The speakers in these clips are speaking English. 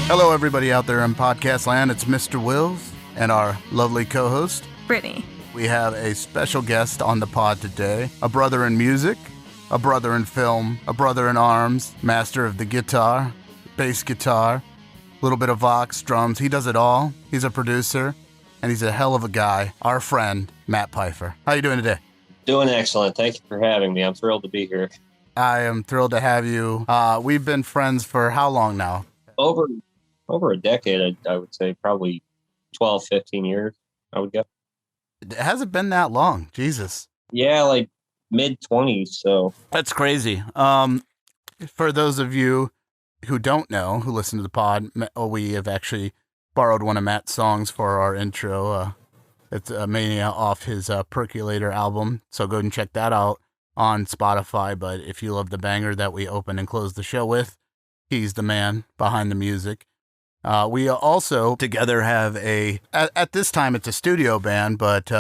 Hello, everybody out there in podcast land. It's Misterwills and our lovely co-host, Brittany. We have a special guest on the pod today, a brother in music, a brother in film, a brother in arms, master of the guitar, bass guitar, a little bit of vox, drums. He does it all. He's a producer, and he's a hell of a guy. Our friend, Matt Pifer. How you doing today? Doing excellent. Thank you for having me. I'm thrilled to be here. I am thrilled to have you. We've been friends for how long now? Over a decade, I would say, probably 12, 15 years, I would guess. It hasn't been that long. Jesus. Yeah, like mid-20s, so. That's crazy. For those of you who don't know, who listen to the pod, we have actually borrowed one of Matt's songs for our intro. It's Mania off his Percolator album, so go and check that out on Spotify. But if you love the banger that we open and close the show with, he's the man behind the music. We also together have at this time it's a studio band, but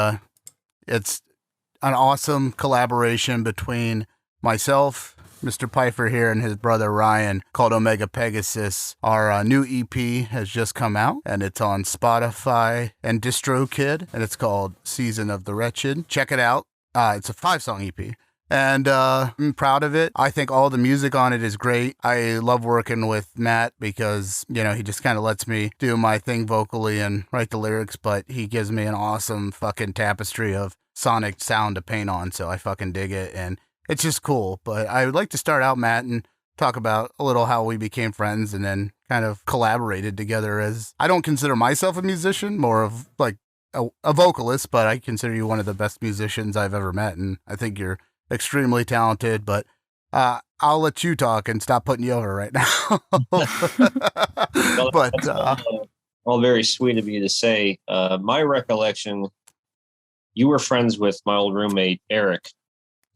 it's an awesome collaboration between myself, Mr. Pifer here, and his brother Ryan, called Omega Pegasus. Our new EP has just come out, and it's on Spotify and DistroKid, and it's called Season of the Wretched. Check it out. It's a 5-song EP. And I'm proud of it. I think all the music on it is great. I love working with Matt because, you know, he just kind of lets me do my thing vocally and write the lyrics, but he gives me an awesome fucking tapestry of sonic sound to paint on, so I fucking dig it, and it's just cool. But I would like to start out, Matt, and talk about a little how we became friends and then kind of collaborated together. As I don't consider myself a musician, more of like a vocalist, but I consider you one of the best musicians I've ever met, and I think you're extremely talented, but I'll let you talk and stop putting you over right now. Well, but all very sweet of you to say. My recollection, you were friends with my old roommate Eric,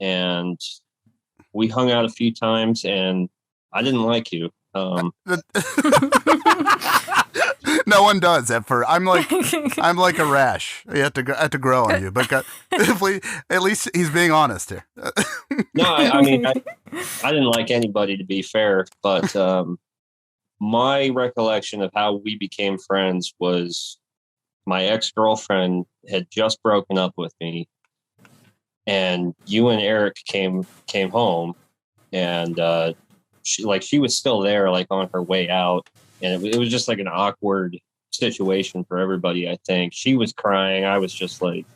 and we hung out a few times, and I didn't like you. No one does at first. I'm like a rash. You have to grow on you. But at least he's being honest here. No, I mean, I didn't like anybody, to be fair. But my recollection of how we became friends was my ex-girlfriend had just broken up with me, and you and Eric came home, and she was still there, like on her way out. And it was just like an awkward situation for everybody, I think. She was crying. I was just like,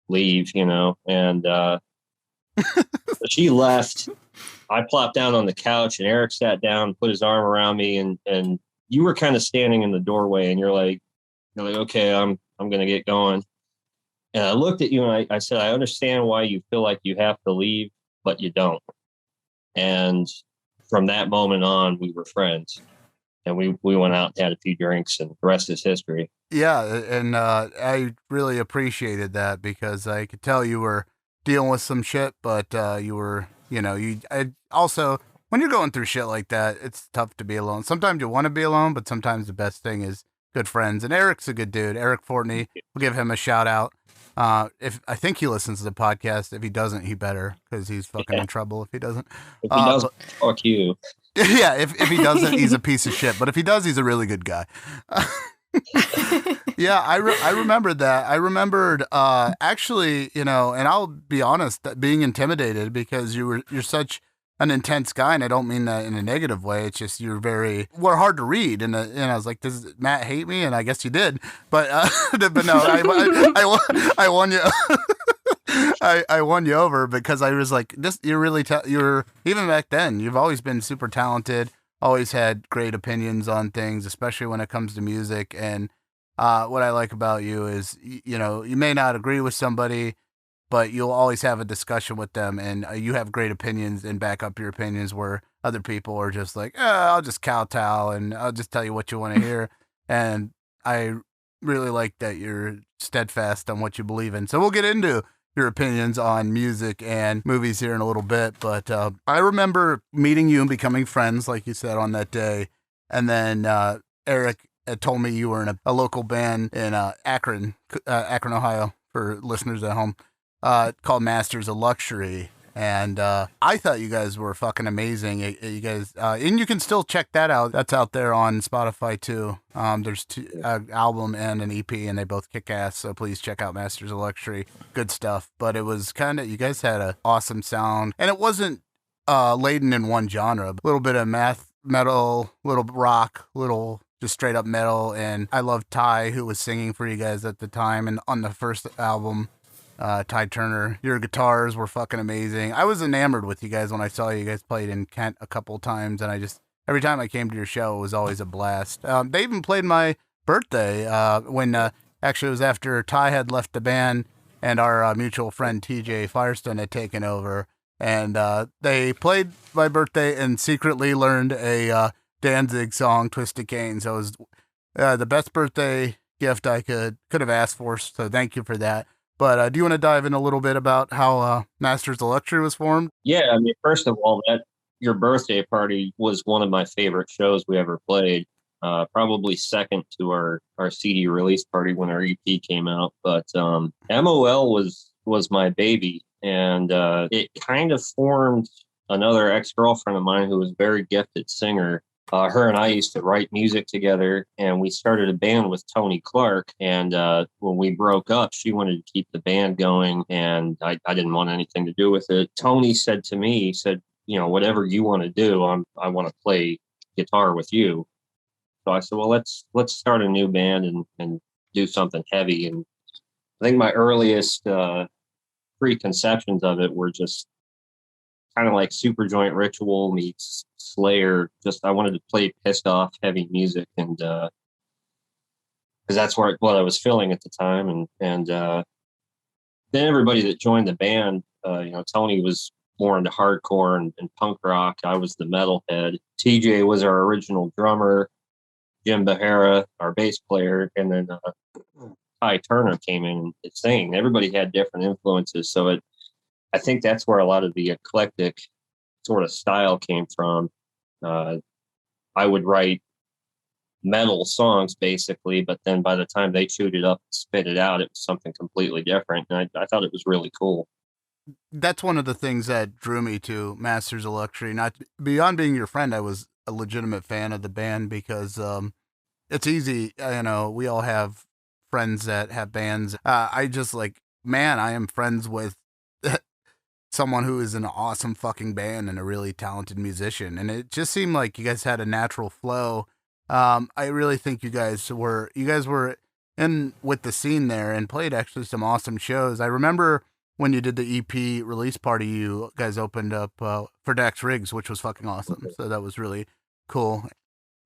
leave, you know. And she left. I plopped down on the couch, and Eric sat down, put his arm around me, and you were kind of standing in the doorway, and you're like, okay, I'm going to get going. And I looked at you, and I said, I understand why you feel like you have to leave, but you don't. And from that moment on, we were friends. And we went out and had a few drinks, and the rest is history. Yeah, and I really appreciated that because I could tell you were dealing with some shit, but you were, also, when you're going through shit like that, it's tough to be alone. Sometimes you want to be alone, but sometimes the best thing is good friends. And Eric's a good dude. Eric Fortney, we'll give him a shout out. If I think he listens to the podcast. If he doesn't, he better, because he's fucking in trouble if he doesn't. If he doesn't, fuck you. Yeah, if he doesn't, he's a piece of shit. But if he does, he's a really good guy. Yeah, I remember that. I remembered actually, and I'll be honest, that being intimidated because you're such an intense guy, and I don't mean that in a negative way. It's just we're hard to read, and I was like, does Matt hate me? And I guess you did, but no, I won you. I won you over because I was like, you're even back then, you've always been super talented, always had great opinions on things, especially when it comes to music. And what I like about you is, you may not agree with somebody, but you'll always have a discussion with them, and you have great opinions and back up your opinions, where other people are just like, I'll just kowtow and I'll just tell you what you want to hear. And I really like that you're steadfast on what you believe in. So we'll get into your opinions on music and movies here in a little bit. But I remember meeting you and becoming friends, like you said, on that day. And then Eric had told me you were in a local band in Akron, Ohio, for listeners at home, called Masters of Luxury. And I thought you guys were fucking amazing. You guys, and you can still check that out. That's out there on Spotify too. There's two album and an EP, and they both kick ass. So please check out Masters of Luxury. Good stuff. But it was kind of, you guys had an awesome sound, and it wasn't laden in one genre. A little bit of metal, little rock, little just straight up metal. And I loved Ty, who was singing for you guys at the time, and on the first album. Ty Turner, your guitars were fucking amazing. I was enamored with you guys when I saw you guys played in Kent a couple times, and every time I came to your show, it was always a blast. They even played my birthday when actually it was after Ty had left the band and our mutual friend TJ Firestone had taken over, and they played my birthday and secretly learned a Danzig song, Twisted Cane. So it was the best birthday gift I could have asked for. So thank you for that. But do you want to dive in a little bit about how Masters of Luxury was formed? Yeah, I mean, first of all, that your birthday party was one of my favorite shows we ever played. Probably second to our CD release party when our EP came out. But MOL was my baby, and it kind of formed another ex-girlfriend of mine who was a very gifted singer. Her and I used to write music together, and we started a band with Tony Clark. And when we broke up, she wanted to keep the band going, and I didn't want anything to do with it. Tony said to me, he said, you know, whatever you want to do, I want to play guitar with you. So I said, well, let's start a new band and do something heavy. And I think my earliest preconceptions of it were just kind of like Superjoint Ritual meets Slayer. Just I wanted to play pissed off heavy music, and because that's what I was feeling at the time. And then everybody that joined the band, you know, Tony was more into hardcore and punk rock. I was the metalhead. TJ was our original drummer. Jim Behara, our bass player, and then Ty Turner came in and sang. Everybody had different influences, so I think that's where a lot of the eclectic sort of style came from. I would write metal songs basically, but then by the time they chewed it up and spit it out, it was something completely different. And I thought it was really cool. That's one of the things that drew me to Masters of Luxury. Not beyond being your friend, I was a legitimate fan of the band because it's easy. You know, we all have friends that have bands. I just like, man, I am friends with someone who is an awesome fucking band and a really talented musician. And it just seemed like you guys had a natural flow. I really think you guys were in with the scene there and played actually some awesome shows. I remember when you did the EP release party, you guys opened up for Dax Riggs, which was fucking awesome. So that was really cool.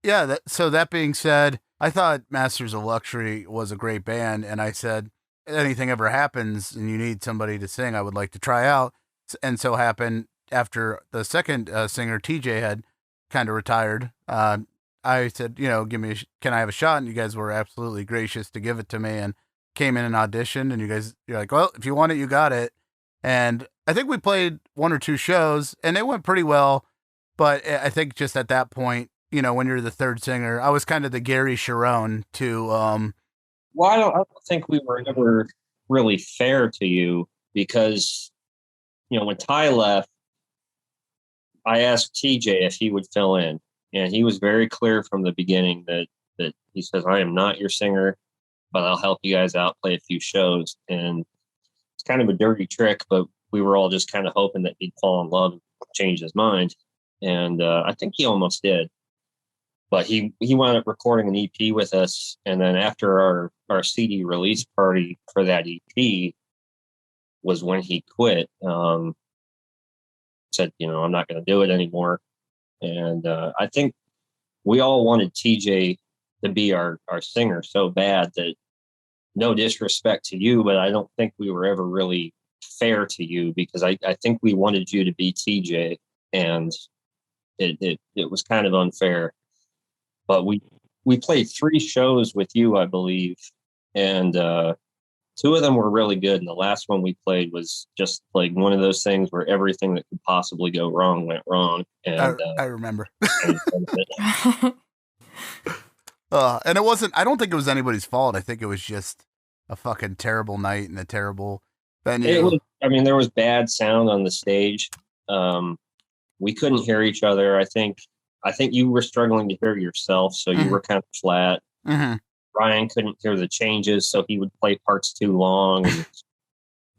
Yeah. So that being said, I thought Masters of Luxury was a great band. And I said, anything ever happens and you need somebody to sing, I would like to try out. And so happened after the second singer, TJ, had kind of retired. I said, you know, can I have a shot? And you guys were absolutely gracious to give it to me and came in and auditioned. And you're like, well, if you want it, you got it. And I think we played one or two shows and it went pretty well. But I think just at that point, you know, when you're the third singer, I was kind of the Gary Sharon to. Well, I don't think we were ever really fair to you because, you know, when Ty left, I asked TJ if he would fill in, and he was very clear from the beginning that he says, I am not your singer, but I'll help you guys out, play a few shows. And it's kind of a dirty trick, but we were all just kind of hoping that he'd fall in love and change his mind. And I think he almost did. But he wound up recording an EP with us. And then after our CD release party for that EP was when he quit. Said, you know, I'm not going to do it anymore. And I think we all wanted TJ to be our singer so bad that, no disrespect to you, but I don't think we were ever really fair to you because I think we wanted you to be TJ, and it was kind of unfair. But we played 3 shows with you, I believe, and 2 of them were really good, and the last one we played was just like one of those things where everything that could possibly go wrong went wrong. And I remember. And it wasn't. I don't think it was anybody's fault. I think it was just a fucking terrible night and venue. There was bad sound on the stage. We couldn't hear each other. I think you were struggling to hear yourself, so you were kind of flat. Ryan couldn't hear the changes, so he would play parts too long.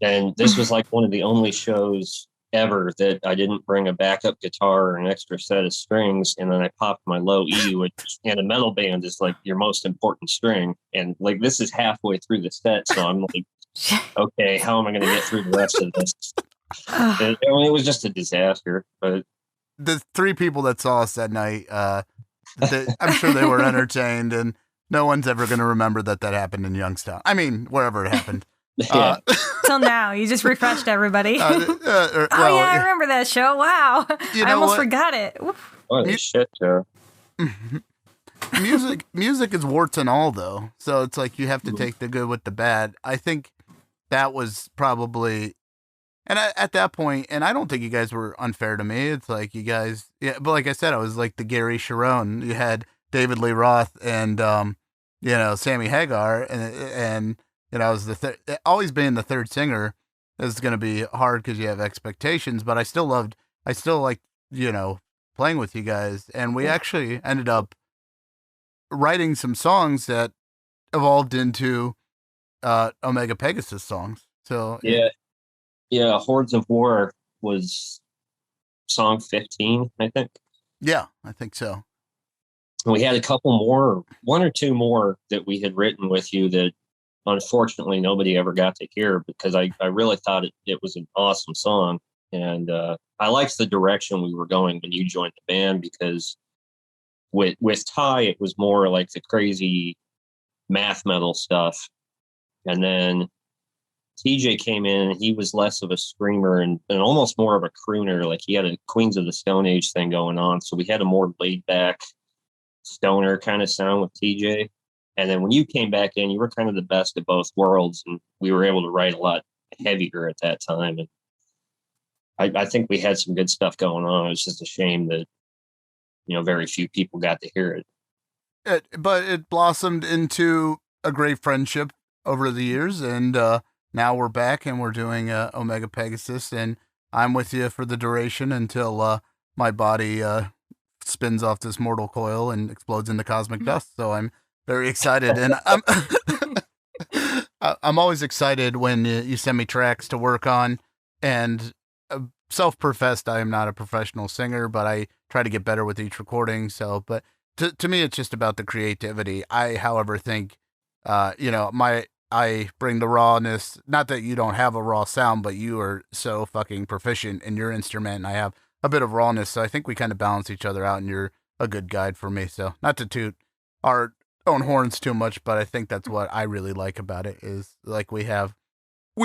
And this was like one of the only shows ever that I didn't bring a backup guitar or an extra set of strings, and then I popped my low E, which in a metal band is like your most important string. And like this is halfway through the set, so I'm like, okay, how am I going to get through the rest of this? It was just a disaster. But the 3 people that saw us that night, I'm sure they were entertained, and no one's ever going to remember that happened in Youngstown. I mean, wherever it happened. Till now, you just refreshed everybody. I remember that show. Wow, I almost forgot it. What a shit show. Music is warts and all, though. So it's like you have to take the good with the bad. I think that was probably, and at that point, and I don't think you guys were unfair to me. It's like you guys, but like I said, I was like the Gary Sharon. You had David Lee Roth and Sammy Hagar, and I was always being the third singer is going to be hard because you have expectations, but I still liked, playing with you guys. And we actually ended up writing some songs that evolved into Omega Pegasus songs. So yeah, Hordes of War was song 15, I think. Yeah, I think so. We had a couple more, 1 or 2 more that we had written with you that unfortunately nobody ever got to hear, because I really thought it was an awesome song. And I liked the direction we were going when you joined the band, because with Ty, it was more like the crazy math metal stuff. And then TJ came in, and he was less of a screamer and almost more of a crooner. Like he had a Queens of the Stone Age thing going on. So we had a more laid back stoner kind of sound with TJ. And then when you came back in, you were kind of the best of both worlds, and we were able to write a lot heavier at that time. And I think we had some good stuff going on. It was just a shame that, very few people got to hear it. But it blossomed into a great friendship over the years, and now we're back and we're doing Omega Pegasus, and I'm with you for the duration until my body spins off this mortal coil and explodes into cosmic dust. So I'm very excited, and I'm always excited when you send me tracks to work on. And self-professed, I am not a professional singer, but I try to get better with each recording. So, but to me, it's just about the creativity. I, however, think, I bring the rawness. Not that you don't have a raw sound, but you are so fucking proficient in your instrument, and I have a bit of rawness. So I think we kind of balance each other out, and you're a good guide for me. So not to toot our own horns too much, but I think that's what I really like about it, is like we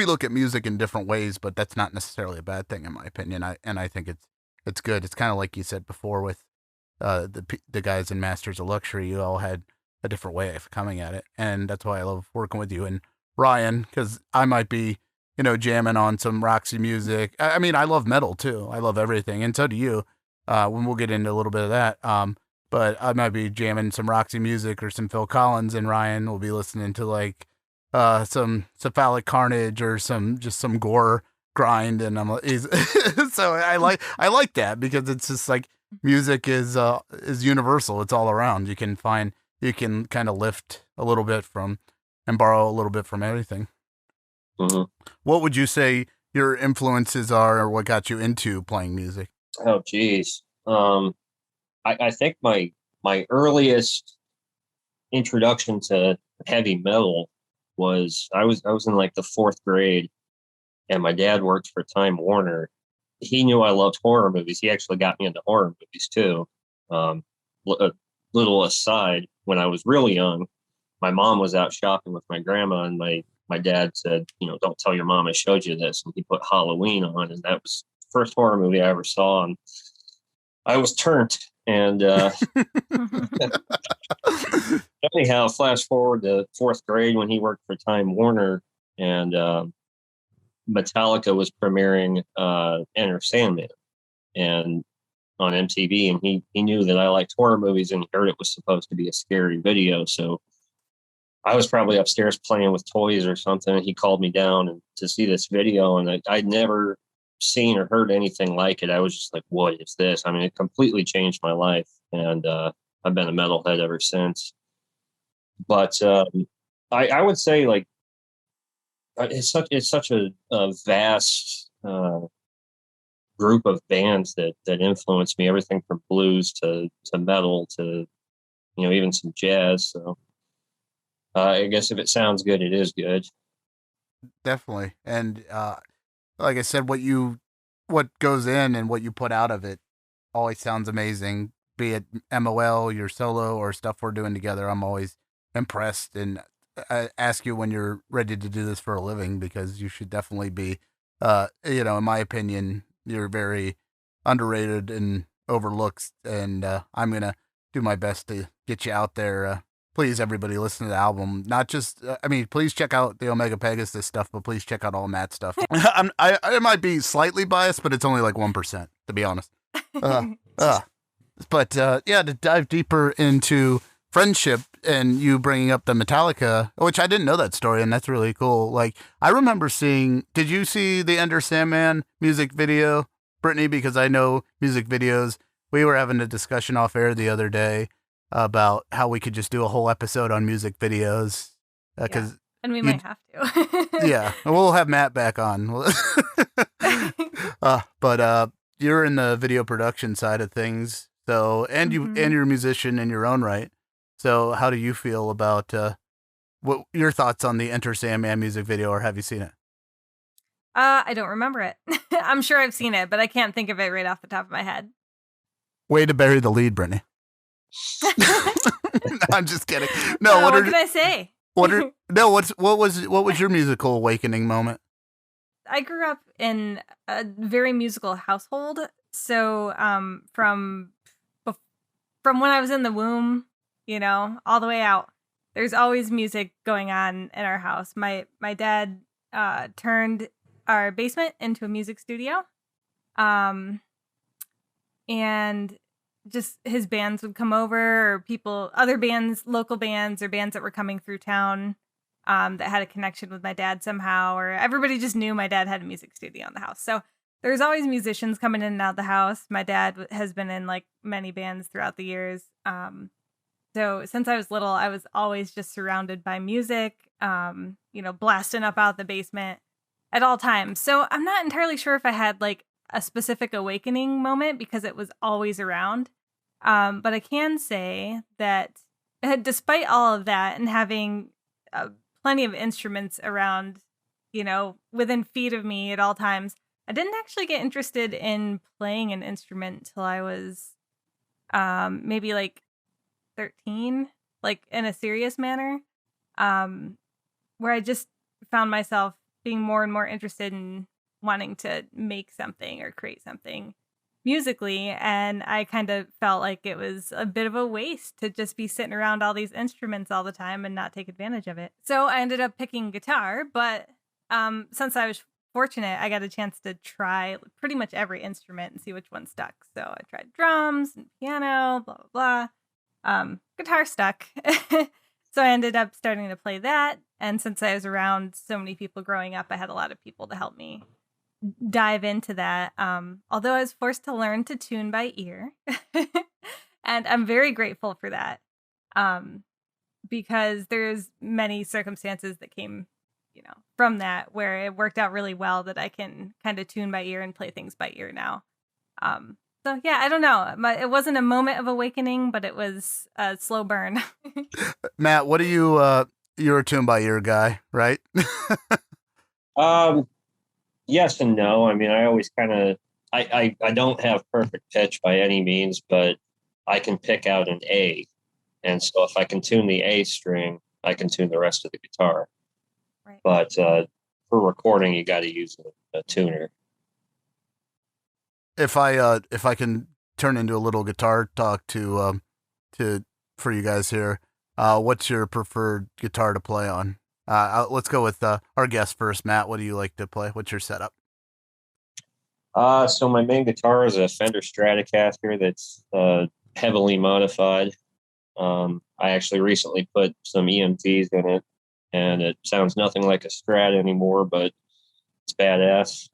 look at music in different ways, but that's not necessarily a bad thing in my opinion. I think it's good. It's kind of like you said before with the guys in Masters of Luxury. You all had a different way of coming at it, and that's why I love working with you and Ryan, because I might be jamming on some Roxy music. I mean, I love metal too. I love everything, and so do you. When we'll get into a little bit of that. But I might be jamming some Roxy music or some Phil Collins, and Ryan will be listening to like some cephalic carnage or some gore grind, and I'm so I like that, because it's just like music is universal. It's all around. You can kind of lift a little bit from and borrow a little bit from everything. Mm-hmm. What would you say your influences are, or what got you into playing music? Oh, geez. I think my earliest introduction to heavy metal was I was in like the 4th grade, and my dad worked for Time Warner. He knew I loved horror movies. He actually got me into horror movies too. A little aside, when I was really young, my mom was out shopping with my grandma, and my dad said, don't tell your mom I showed you this. And he put Halloween on, and that was the first horror movie I ever saw. And I was turned. And anyhow, flash forward to 4th grade when he worked for Time Warner, and Metallica was premiering Enter Sandman and on MTV, and he knew that I liked horror movies, and he heard it was supposed to be a scary video. So I was probably upstairs playing with toys or something, and he called me down and to see this video, and I'd never seen or heard anything like it. I was just like, what is this? I mean, it completely changed my life, and I've been a metalhead ever since. But I would say, like, it's such a vast group of bands that influenced me. Everything from blues to metal to, you know, even some jazz. So I guess if it sounds good, it is good. Definitely. And like I said, what goes in and what you put out of it always sounds amazing. Be it MOL, your solo, or stuff we're doing together, I'm always impressed. And I ask you when you're ready to do this for a living, because you should definitely be. You know, in my opinion, you're very underrated and overlooked. And I'm gonna do my best to get you out there. Please, everybody, listen to the album. Not just, I mean, please check out the Omega Pegasus stuff, but please check out all Matt's stuff. I might be slightly biased, but it's only like 1%, to be honest. But yeah, to dive deeper into friendship and you bringing up the Metallica, which I didn't know that story, and that's really cool. Like, I remember did you see the Enter Sandman music video, Brittany? Because I know music videos. We were having a discussion off air the other day about how we could just do a whole episode on music videos. Yeah. And we might have to. Yeah, we'll have Matt back on. But you're in the video production side of things, so and you're a musician in your own right. So how do you feel about what your thoughts on the Enter Sandman music video, or have you seen it? I don't remember it. I'm sure I've seen it, but I can't think of it right off the top of my head. Way to bury the lead, Brittany. I'm just kidding. No, what can I say? What was your musical awakening moment? I grew up in a very musical household. So from when I was in the womb, you know, all the way out, there's always music going on in our house. My dad turned our basement into a music studio. And just his bands would come over, or other bands, local bands, or bands that were coming through town that had a connection with my dad somehow, or everybody just knew my dad had a music studio in the house. So there's always musicians coming in and out of the house. My dad has been in like many bands throughout the years. So since I was little, I was always just surrounded by music, you know, blasting up out the basement at all times. So I'm not entirely sure if I had like a specific awakening moment, because it was always around. But I can say that despite all of that and having plenty of instruments around, you know, within feet of me at all times, I didn't actually get interested in playing an instrument till I was maybe like 13, like in a serious manner, where I just found myself being more and more interested in wanting to make something or create something musically. And I kind of felt like it was a bit of a waste to just be sitting around all these instruments all the time and not take advantage of it. So I ended up picking guitar, but since I was fortunate, I got a chance to try pretty much every instrument and see which one stuck. So I tried drums and piano, blah, blah, blah. Guitar stuck. So I ended up starting to play that. And since I was around so many people growing up, I had a lot of people to help me dive into that. Although I was forced to learn to tune by ear. And I'm very grateful for that. Because there's many circumstances that came, you know, from that where it worked out really well that I can kind of tune by ear and play things by ear now. So yeah, I don't know. It wasn't a moment of awakening, but it was a slow burn. Matt, what are you? You're a tune by ear guy, right? Yes and no. I mean, I always kind of, I don't have perfect pitch by any means, but I can pick out an A. And so if I can tune the A string, I can tune the rest of the guitar. Right. But for recording, you got to use a tuner. If I can turn into a little guitar talk for you guys here, what's your preferred guitar to play on? Let's go with our guest first. Matt, what do you like to play? What's your setup? So my main guitar is a Fender Stratocaster that's heavily modified. I actually recently put some EMTs in it, and it sounds nothing like a Strat anymore, but it's badass.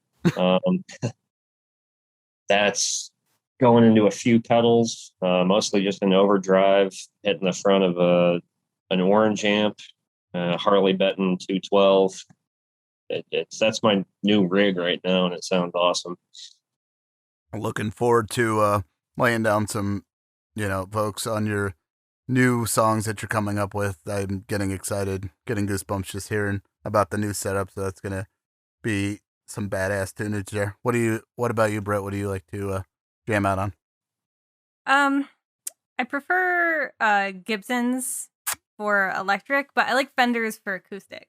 That's going into a few pedals, mostly just an overdrive, hitting the front of an orange amp, Harley Benton 212. That's my new rig right now, and it sounds awesome. Looking forward to laying down some, folks on your new songs that you're coming up with. I'm getting excited, getting goosebumps just hearing about the new setup. So that's gonna be some badass tunage there. What about you, Brett? What do you like to jam out on? I prefer Gibsons for electric, but I like Fenders for acoustic.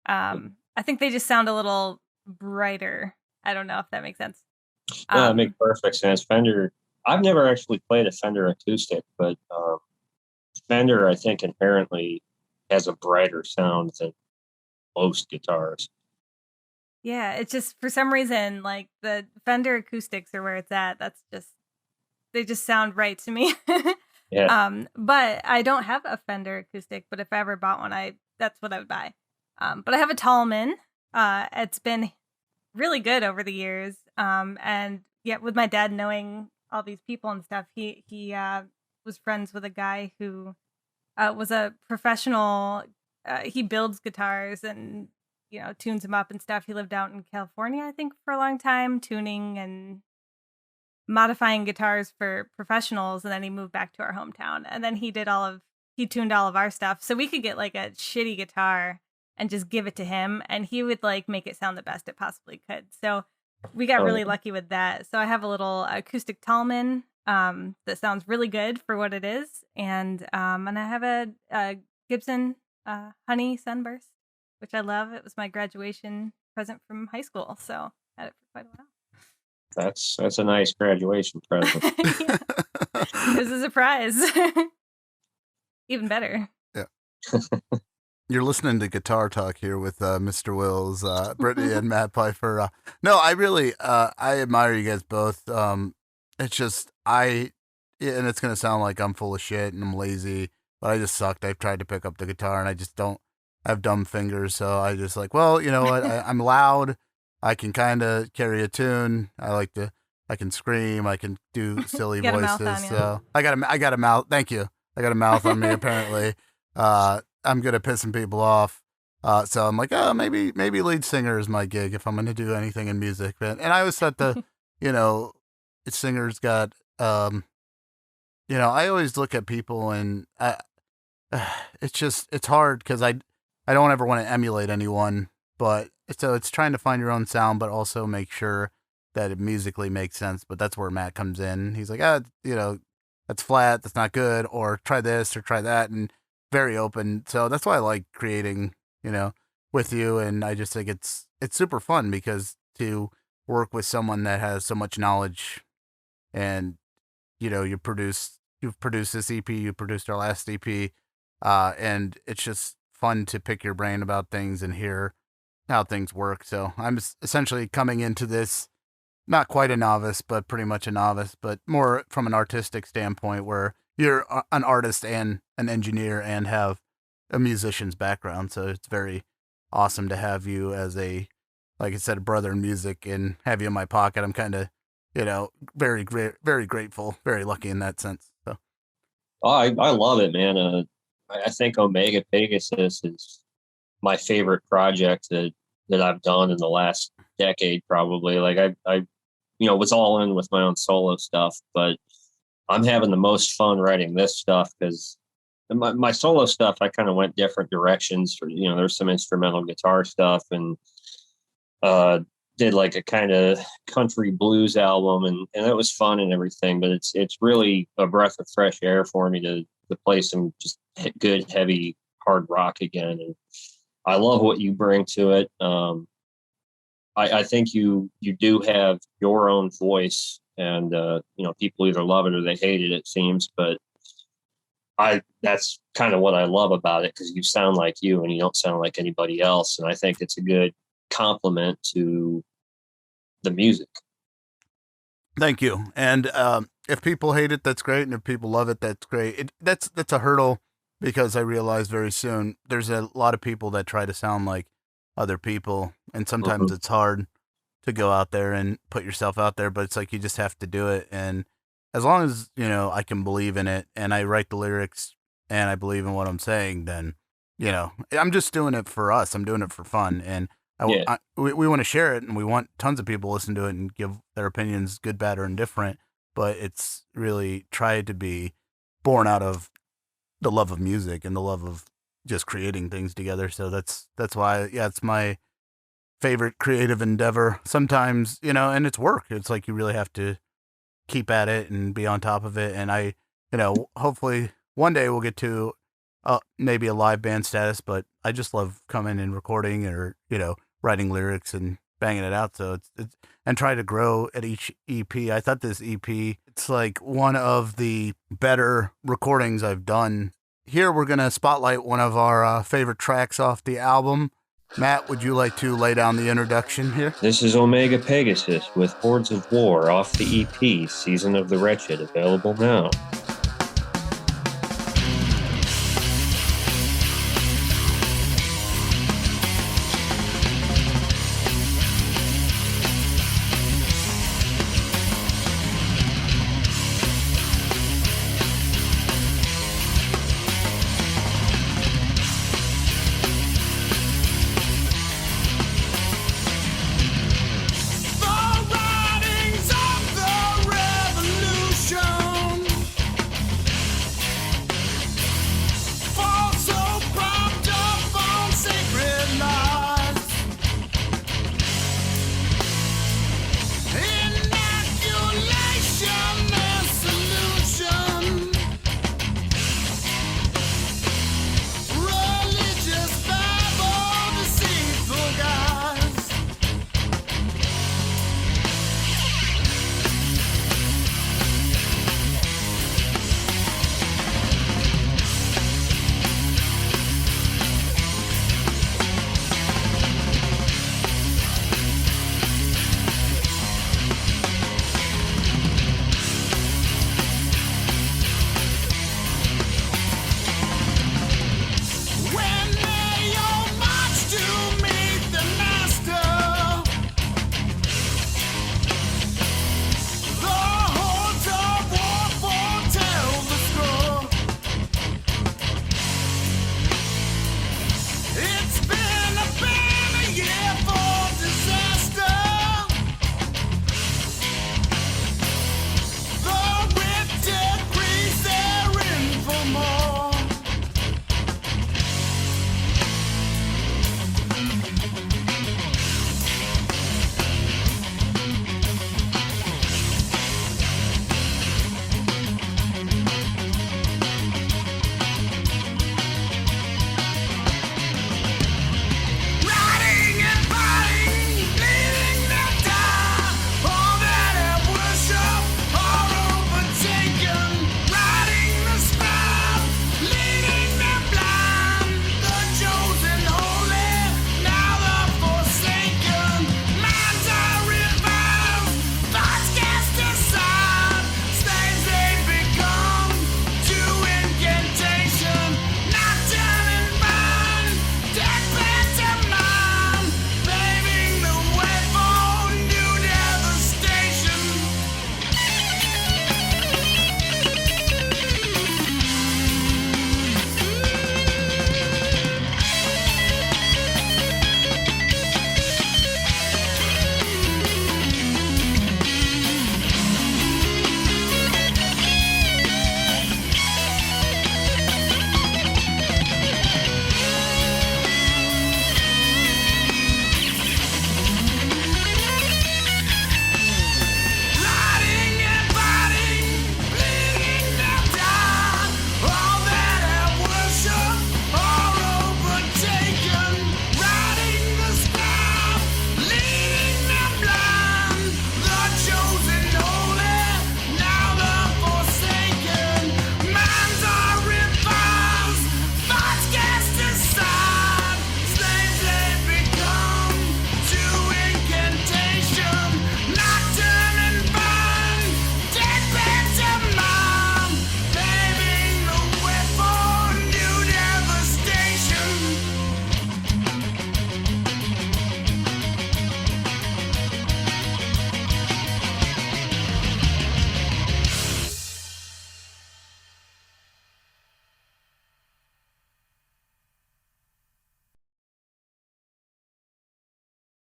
I think they just sound a little brighter. I don't know if that makes sense. Yeah, it makes perfect sense. Fender, I've never actually played a Fender acoustic, but Fender, I think, inherently has a brighter sound than most guitars. Yeah, it's just for some reason, like the Fender acoustics are where it's at. They just sound right to me. Yeah. But I don't have a Fender acoustic, but if I ever bought one, that's what I would buy. But I have a Tallman. It's been really good over the years. And yeah, with my dad knowing all these people and stuff, he was friends with a guy who was a professional. He builds guitars and tunes them up and stuff. He lived out in California, I think, for a long time, tuning and modifying guitars for professionals, and then he moved back to our hometown, and then he tuned all of our stuff, so we could get like a shitty guitar and just give it to him, and he would like make it sound the best it possibly could. So we got really lucky with that. So I have a little acoustic Tallman that sounds really good for what it is, and I have a Gibson Honey Sunburst, which I love. It was my graduation present from high school, so I had it for quite a while. That's a nice graduation present. Yeah. It was a surprise. Even better. Yeah. You're listening to Guitar Talk here with Misterwills, Brittany and Matt Pifer. No, I really I admire you guys both. It's just and it's gonna sound like I'm full of shit and I'm lazy, but I just sucked. I've tried to pick up the guitar and I just don't have dumb fingers, so I just like, well, you know what? I'm loud. I can kind of carry a tune. I can scream. I can do silly voices. So I got a mouth. Thank you. I got a mouth on me apparently. I'm good at pissing people off. So I'm like, oh, maybe lead singer is my gig if I'm going to do anything in music. And I always thought singers got, I always look at people and it's hard because I don't ever want to emulate anyone, but so it's trying to find your own sound, but also make sure that it musically makes sense. But that's where Matt comes in. He's like, that's flat. That's not good. Or try this or try that. And very open. So that's why I like creating, with you. And I just think it's super fun because to work with someone that has so much knowledge and, you've produced this EP, you produced our last EP. And it's just fun to pick your brain about things and hear how things work. So I'm essentially coming into this, not quite a novice, but pretty much a novice, but more from an artistic standpoint where you're an artist and an engineer and have a musician's background. So it's very awesome to have you as like I said, a brother in music and have you in my pocket. I'm kind of, very, very grateful, very lucky in that sense. So. Oh, I love it, man. I think Omega Pegasus is my favorite project that I've done in the last decade, probably. Like I was all in with my own solo stuff, but I'm having the most fun writing this stuff because my solo stuff, I kind of went different directions. There's some instrumental guitar stuff and did like a kind of country blues album, and that was fun and everything. But it's really a breath of fresh air for me to play some just good, heavy, hard rock again. And I love what you bring to it. I think you do have your own voice, and people either love it or they hate it. It seems, but that's kind of what I love about it because you sound like you and you don't sound like anybody else, and I think it's a good compliment to the music. Thank you. And if people hate it, that's great, and if people love it, that's great. That's a hurdle, because I realized very soon there's a lot of people that try to sound like other people, and sometimes it's hard to go out there and put yourself out there, but it's like you just have to do it. And as long as, I can believe in it and I write the lyrics and I believe in what I'm saying, then, I'm just doing it for us. I'm doing it for fun. And we want to share it, and we want tons of people to listen to it and give their opinions, good, bad, or indifferent. But it's really tried to be born out of the love of music and the love of just creating things together. So that's why, it's my favorite creative endeavor. Sometimes, and it's work. It's like you really have to keep at it and be on top of it. And I, hopefully one day we'll get to maybe a live band status, but I just love coming and recording or, writing lyrics and banging it out. So it's and try to grow at each EP. I thought this EP, it's like one of the better recordings I've done. Here we're going to spotlight one of our favorite tracks off the album. Matt, would you like to lay down the introduction here? This is Omega Pegasus with Hordes of War off the EP Season of the Wretched, available now.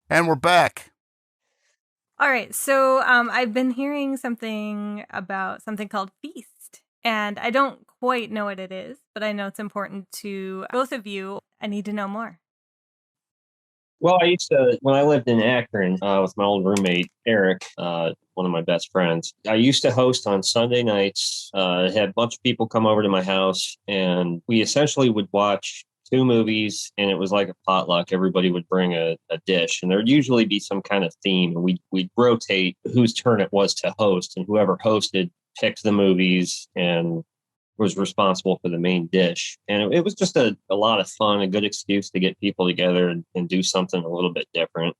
And we're back. All right, so I've been hearing something about something called Feast, and I don't quite know what it is, but I know it's important to both of you. I need to know more. Well, I used to, when I lived in Akron with my old roommate, Eric, one of my best friends, I used to host on Sunday nights, had a bunch of people come over to my house, and we essentially would watch 2 movies, and it was like a potluck. Everybody would bring a dish, and there'd usually be some kind of theme, and we'd rotate whose turn it was to host, and whoever hosted picked the movies and was responsible for the main dish. And it was just a lot of fun, a good excuse to get people together and do something a little bit different.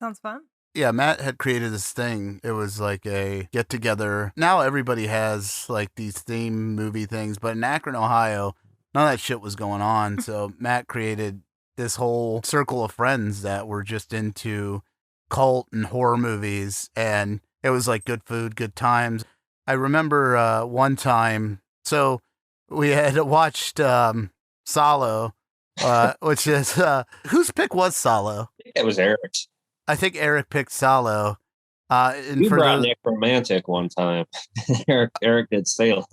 Sounds fun. Yeah, Matt had created this thing. It was like a get together. Now everybody has like these theme movie things, but in Akron, Ohio, none of that shit was going on. So Matt created this whole circle of friends that were just into cult and horror movies, and it was like good food, good times. I remember one time, so we had watched Salo, which is whose pick was Salo? I think it was Eric's. I think Eric picked Salo. You brought Necromantic one time. Eric did Salo.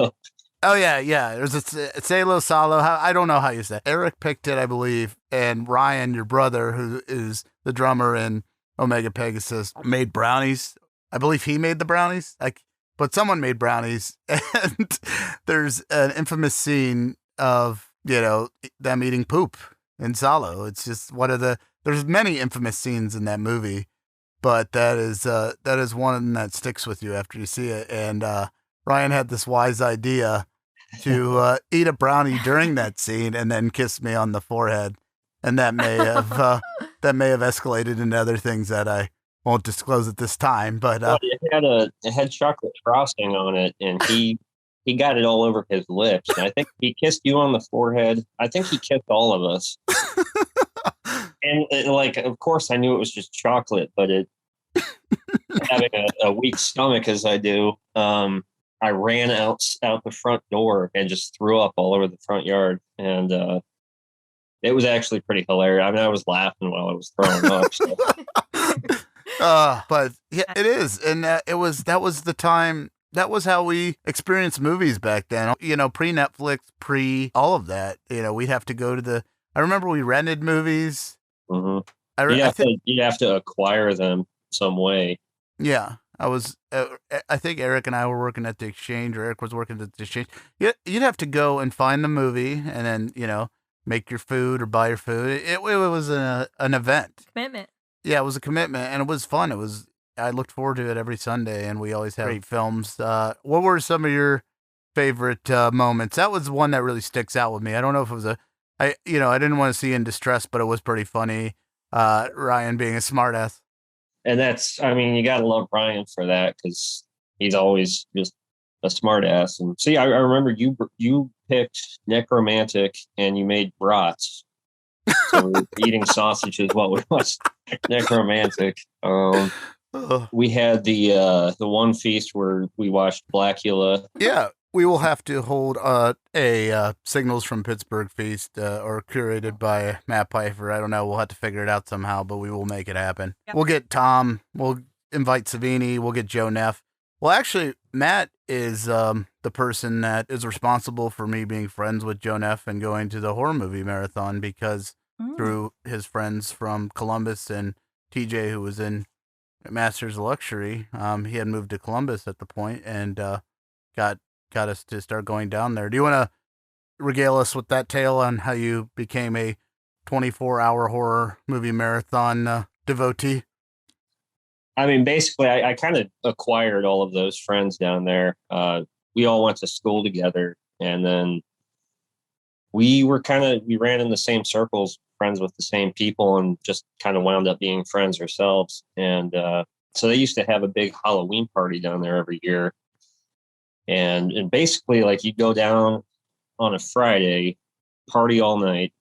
Oh, yeah. It was a Salo, Salo. I don't know how you say it. Eric picked it, I believe. And Ryan, your brother, who is the drummer in Omega Pegasus, made brownies. I believe he made the brownies. But someone made brownies. And there's an infamous scene of, them eating poop in Salo. It's just there's many infamous scenes in that movie, but that is one that sticks with you after you see it. And Ryan had this wise idea to eat a brownie during that scene and then kiss me on the forehead, and that may have escalated into other things that I won't disclose at this time. But it had chocolate frosting on it, and he got it all over his lips. And I think he kissed you on the forehead. I think he kissed all of us. And of course, I knew it was just chocolate, but having a weak stomach as I do, I ran out the front door and just threw up all over the front yard. And it was actually pretty hilarious. I mean, I was laughing while I was throwing up. So. But yeah, it is. And that was the time. That was how we experienced movies back then. Pre-Netflix, all of that. We'd have to go to I remember we rented movies. Mm-hmm. You'd have to acquire them some way. Yeah, I think Eric and I were working at the Exchange, or Eric was working at the Exchange. You'd have to go and find the movie, and then make your food or buy your food. It was an event. Commitment. Yeah, it was a commitment, and it was fun. I looked forward to it every Sunday, and we always had great films. What were some of your favorite moments? That was one that really sticks out with me. I don't know if it was I didn't want to see In Distress, but it was pretty funny. Ryan being a smartass. And you got to love Ryan for that, because he's always just a smartass. And see, I remember you picked Necromantic and you made brats. So eating sausages while we watched Necromantic. We had the one feast where we watched Blackula. Yeah. We will have to hold a Signals from Pittsburgh feast or curated by Matt Pifer. I don't know. We'll have to figure it out somehow, but we will make it happen. Yep. We'll get Tom. We'll invite Savini. We'll get Joe Neff. Well, actually, Matt is the person that is responsible for me being friends with Joe Neff and going to the horror movie marathon, because through his friends from Columbus and TJ, who was in Masters of Luxury, he had moved to Columbus at the point and got us to start going down there. Do you want to regale us with that tale on how you became a 24-hour horror movie marathon devotee? I mean, basically, I kind of acquired all of those friends down there. We all went to school together, and then we ran in the same circles, friends with the same people, and just kind of wound up being friends ourselves. And so they used to have a big Halloween party down there every year. And basically, you'd go down on a Friday, party all night,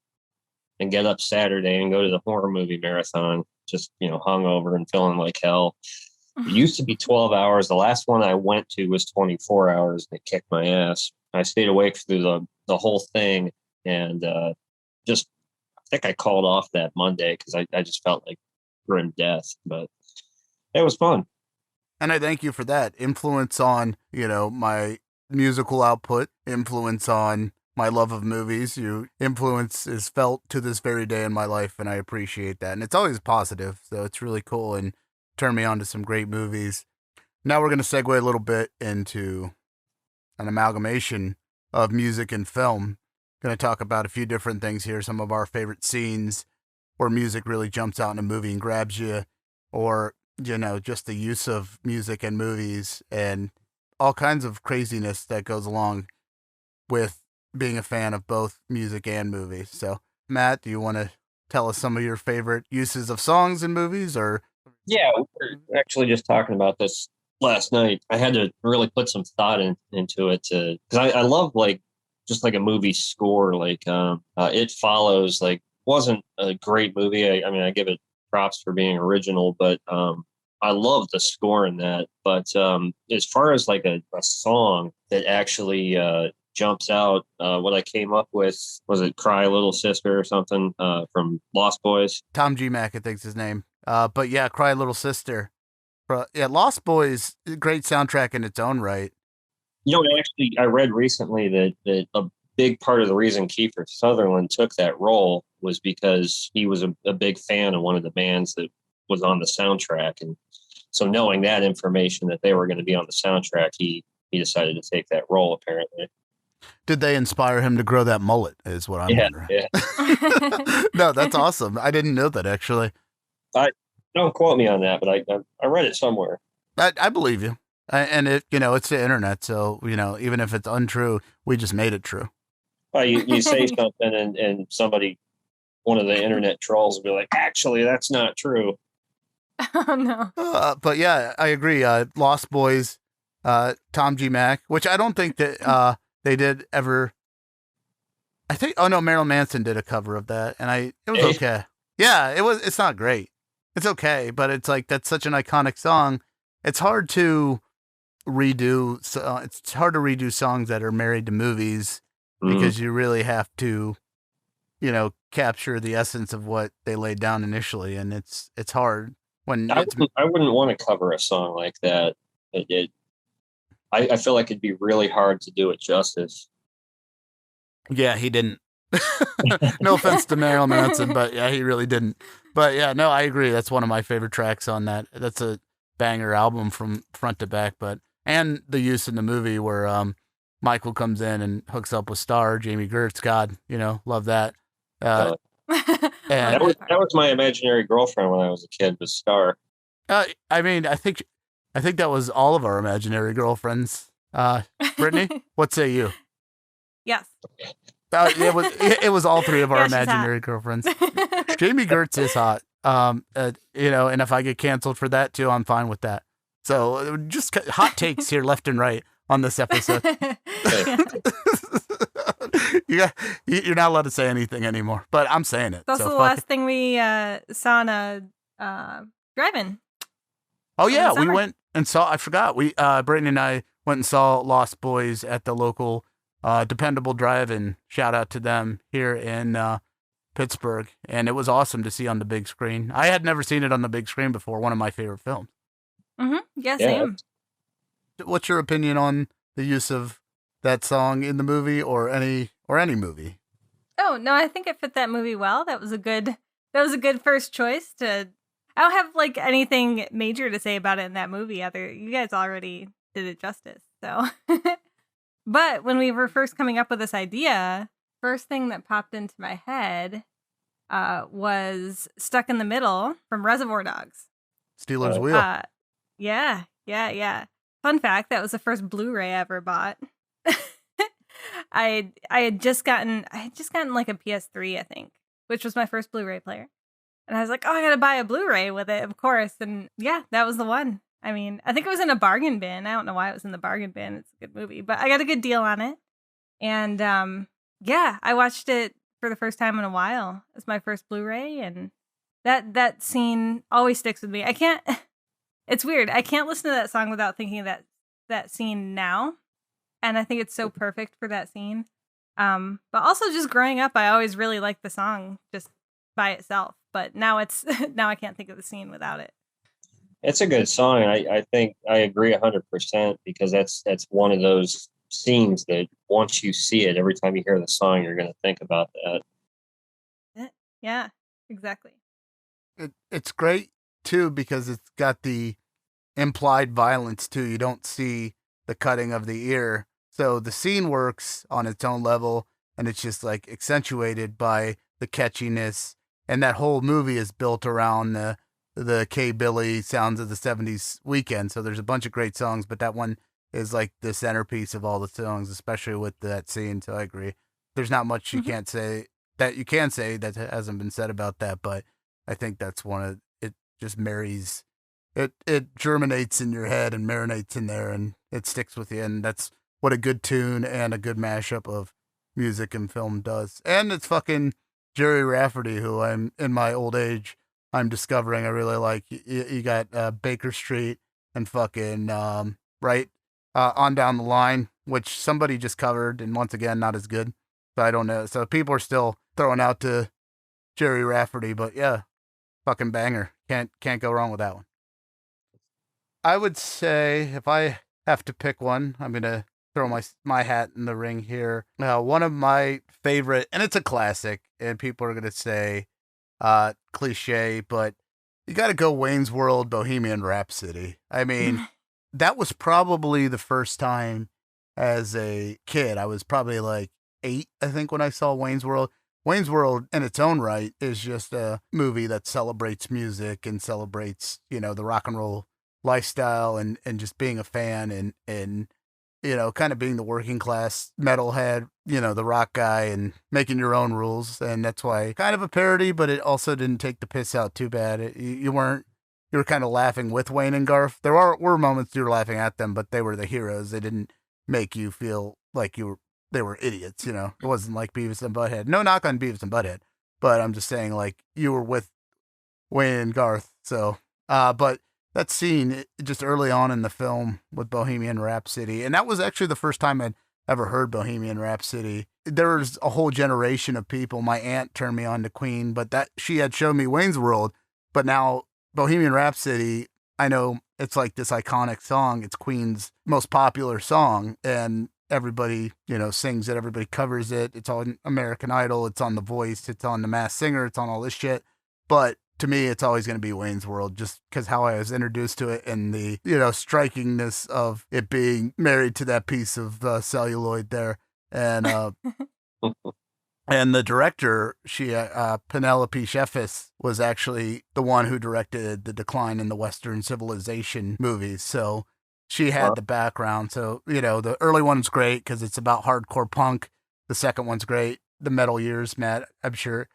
and get up Saturday and go to the horror movie marathon, just, hungover and feeling like hell. It used to be 12 hours. The last one I went to was 24 hours, and it kicked my ass. I stayed awake through the whole thing, and I think I called off that Monday because I just felt like grim death, but it was fun. And I thank you for that. Influence on, my musical output, influence on my love of movies. Your influence is felt to this very day in my life, and I appreciate that. And it's always positive, so it's really cool and turned me on to some great movies. Now we're going to segue a little bit into an amalgamation of music and film. Going to talk about a few different things here, some of our favorite scenes where music really jumps out in a movie and grabs you, or just the use of music in movies and all kinds of craziness that goes along with being a fan of both music and movies. So, Matt, do you want to tell us some of your favorite uses of songs in movies? Or Yeah, we were actually just talking about this last night. I had to really put some thought into it because I love just like a movie score, It Follows, wasn't a great movie. I mean, I give it props for being original, but I love the score in that. But as far as like a song that actually jumps out, what I came up with, was it Cry Little Sister or something from Lost Boys? Tom G. Mac, I think's his name. But yeah, Cry Little Sister. Yeah, Lost Boys, great soundtrack in its own right. Actually, I read recently that a big part of the reason Kiefer Sutherland took that role was because he was a big fan of one of the bands that was on the soundtrack. And so knowing that information, that they were going to be on the soundtrack, he decided to take that role, apparently. Did they inspire him to grow that mullet, is what I'm wondering. Yeah. No, that's awesome. I didn't know that, actually. Don't quote me on that, but I read it somewhere. I believe you. And it's the internet, so, even if it's untrue, we just made it true. Well, you say something and somebody, one of the internet trolls will be like, actually, that's not true. Oh, no. But yeah, I agree. Lost Boys, Tom G. Mac, which I don't think that they did ever. I think, Marilyn Manson did a cover of that, and it was okay. Yeah, it's not great. It's okay, but it's like, that's such an iconic song. It's hard to redo. It's hard to redo songs that are married to movies because you really have to, capture the essence of what they laid down initially, and it's hard when I wouldn't want to cover a song like that. I feel like it'd be really hard to do it justice. Yeah, he didn't. No offense to Marilyn Manson, but yeah, he really didn't. But yeah, no, I agree. That's one of my favorite tracks on that. That's a banger album from front to back. And the use in the movie where Michael comes in and hooks up with Star, Jamie Gertz. God, love that. And that was my imaginary girlfriend when I was a kid, was Star. I mean, I think that was all of our imaginary girlfriends. Brittany, what say you? Yes. It was all three of our imaginary girlfriends. Jamie Gertz is hot. And if I get canceled for that too, I'm fine with that. So just hot takes here left and right on this episode. You're not allowed to say anything anymore, but I'm saying it. That's the last thing we saw on a drive-in. Oh yeah, we went and saw. I forgot. Brittany and I went and saw Lost Boys at the local Dependable Drive-in. Shout out to them here in Pittsburgh, and it was awesome to see on the big screen. I had never seen it on the big screen before. One of my favorite films. Yeah, same. What's your opinion on the use of that song in the movie or any movie? Oh no, I think it fit that movie well. That was a good first choice. I don't have like anything major to say about it in that movie. You guys already did it justice. So, but when we were first coming up with this idea, first thing that popped into my head was "Stuck in the Middle" from Reservoir Dogs. Steelers Wheel. Yeah. Fun fact: that was the first Blu-ray I ever bought. I had just gotten like a PS3, I think, which was my first Blu-ray player. And I was like, oh, I gotta buy a Blu-ray with it, of course. And yeah, that was the one. I mean, I think it was in a bargain bin. I don't know why it was in the bargain bin. It's a good movie, but I got a good deal on it. And yeah, I watched it for the first time in a while. It's my first Blu-ray, and that scene always sticks with me. It's weird. I can't listen to that song without thinking of that scene now. And I think it's so perfect for that scene. But also just growing up, I always really liked the song. Just by itself. But now it's now I can't think of the scene without it. It's a good song, and I think I agree 100% because that's one of those scenes that once you see it, every time you hear the song, you're going to think about that. Yeah, exactly. It's great too because it's got the implied violence too. You don't see the cutting of the ear, so the scene works on its own level, and it's just like accentuated by the catchiness. And that whole movie is built around the K Billy sounds of the '70s weekend. So there's a bunch of great songs, but that one is like the centerpiece of all the songs, especially with that scene. So I agree. There's not much you can't say that you can say that hasn't been said about that, but I think that's one of it. Just marries it germinates in your head and marinates in there, and it sticks with you. And that's what a good tune and a good mashup of music and film does. And it's fucking Jerry Rafferty, who I'm in my old age, I'm discovering I really like. You got Baker Street and fucking right on down the line, which somebody just covered, and once again not as good. So I don't know. So people are still throwing out to Jerry Rafferty, but yeah, fucking banger. Can't go wrong with that one. I would say if I have to pick one, I'm gonna throw my hat in the ring here. One of my favorite, and it's a classic, and people are gonna say cliche, but you got to go Wayne's World, Bohemian Rhapsody. I mean, that was probably the first time as a kid. I was probably like 8, I think, when I saw Wayne's World. Wayne's World in its own right is just a movie that celebrates music and celebrates, the rock and roll lifestyle and just being a fan and kind of being the working class metalhead, the rock guy and making your own rules. And that's why kind of a parody, but it also didn't take the piss out too bad. You were kind of laughing with Wayne and Garth. There were moments you were laughing at them, but they were the heroes. They didn't make you feel like they were idiots. It wasn't like Beavis and Butthead. No knock on Beavis and Butthead, but I'm just saying like you were with Wayne and Garth. So, but that scene just early on in the film with Bohemian Rhapsody, and that was actually the first time I'd ever heard Bohemian Rhapsody. There was a whole generation of people. My aunt turned me on to Queen, but that she had shown me Wayne's World, but now Bohemian Rhapsody, I know it's like this iconic song. It's Queen's most popular song, and everybody, sings it. Everybody covers it. It's on American Idol. It's on The Voice. It's on The Masked Singer. It's on all this shit. But to me, it's always going to be Wayne's World, just because how I was introduced to it and the, strikingness of it being married to that piece of celluloid there. And and the director, Penelope Sheffis, was actually the one who directed the Decline in the Western Civilization movies. So she had the background. So, the early one's great because it's about hardcore punk. The second one's great. The Metal Years, Matt, I'm sure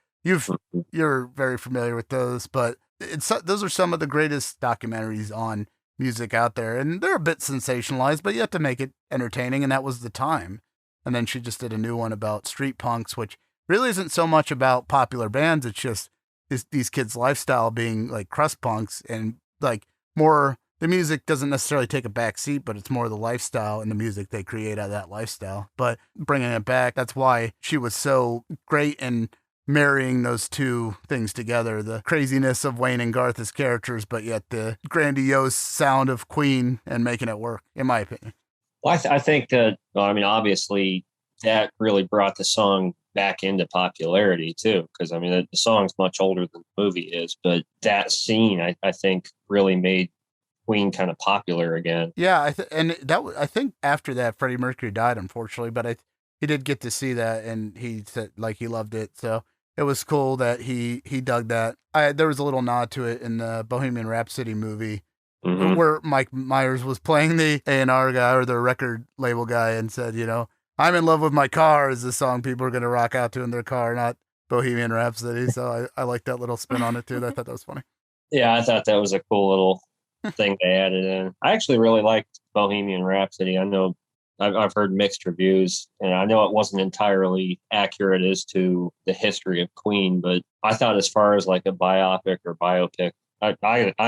you're very familiar with those, but those are some of the greatest documentaries on music out there, and they're a bit sensationalized, but you have to make it entertaining, and that was the time. And then she just did a new one about street punks, which really isn't so much about popular bands. It's just these kids' lifestyle being like crust punks, and like more the music doesn't necessarily take a back seat, but it's more the lifestyle and the music they create out of that lifestyle. But bringing it back, that's why she was so great in marrying those two things together, the craziness of Wayne and Garth as characters, but yet the grandiose sound of Queen, and making it work, in my opinion. Well, I think that, obviously that really brought the song back into popularity too, because the song's much older than the movie is, but that scene I think really made Queen kind of popular again. Yeah, I think after that Freddie Mercury died, unfortunately, but he did get to see that, and he said like he loved it, so it was cool that he dug that. There was a little nod to it in the Bohemian Rhapsody movie, where Mike Myers was playing the A&R guy or the record label guy and said, I'm in love with my car is the song people are going to rock out to in their car, not Bohemian Rhapsody. So I like that little spin on it too. I thought that was funny. Yeah, I thought that was a cool little thing they added in. I actually really liked Bohemian Rhapsody. I know I've heard mixed reviews, and I know it wasn't entirely accurate as to the history of Queen, but I thought as far as like a biopic or biopic, I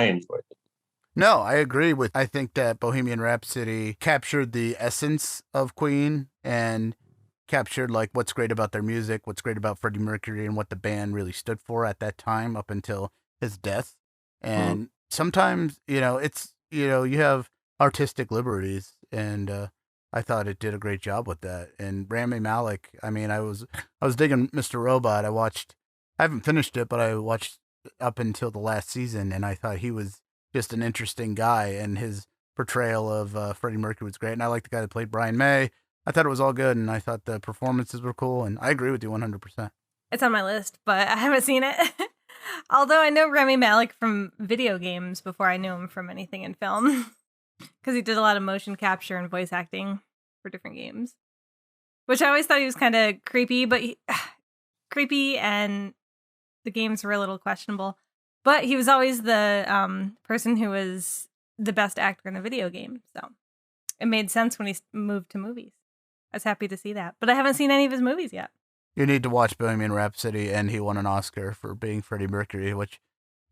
enjoyed it. No, I agree I think that Bohemian Rhapsody captured the essence of Queen, and captured like what's great about their music, what's great about Freddie Mercury, and what the band really stood for at that time up until his death. And sometimes, it's, you have artistic liberties, and I thought it did a great job with that. And Rami Malek, I mean, I was digging Mr. Robot. I haven't finished it, but I watched up until the last season, and I thought he was just an interesting guy, and his portrayal of Freddie Mercury was great. And I like the guy that played Brian May. I thought it was all good, and I thought the performances were cool, and I agree with you 100%. It's on my list, but I haven't seen it. Although I know Rami Malek from video games before I knew him from anything in film. Because he did a lot of motion capture and voice acting for different games. Which I always thought he was kind of creepy, but creepy, and the games were a little questionable. But he was always the person who was the best actor in a video game. So it made sense when he moved to movies. I was happy to see that. But I haven't seen any of his movies yet. You need to watch Bohemian Rhapsody, and he won an Oscar for being Freddie Mercury, which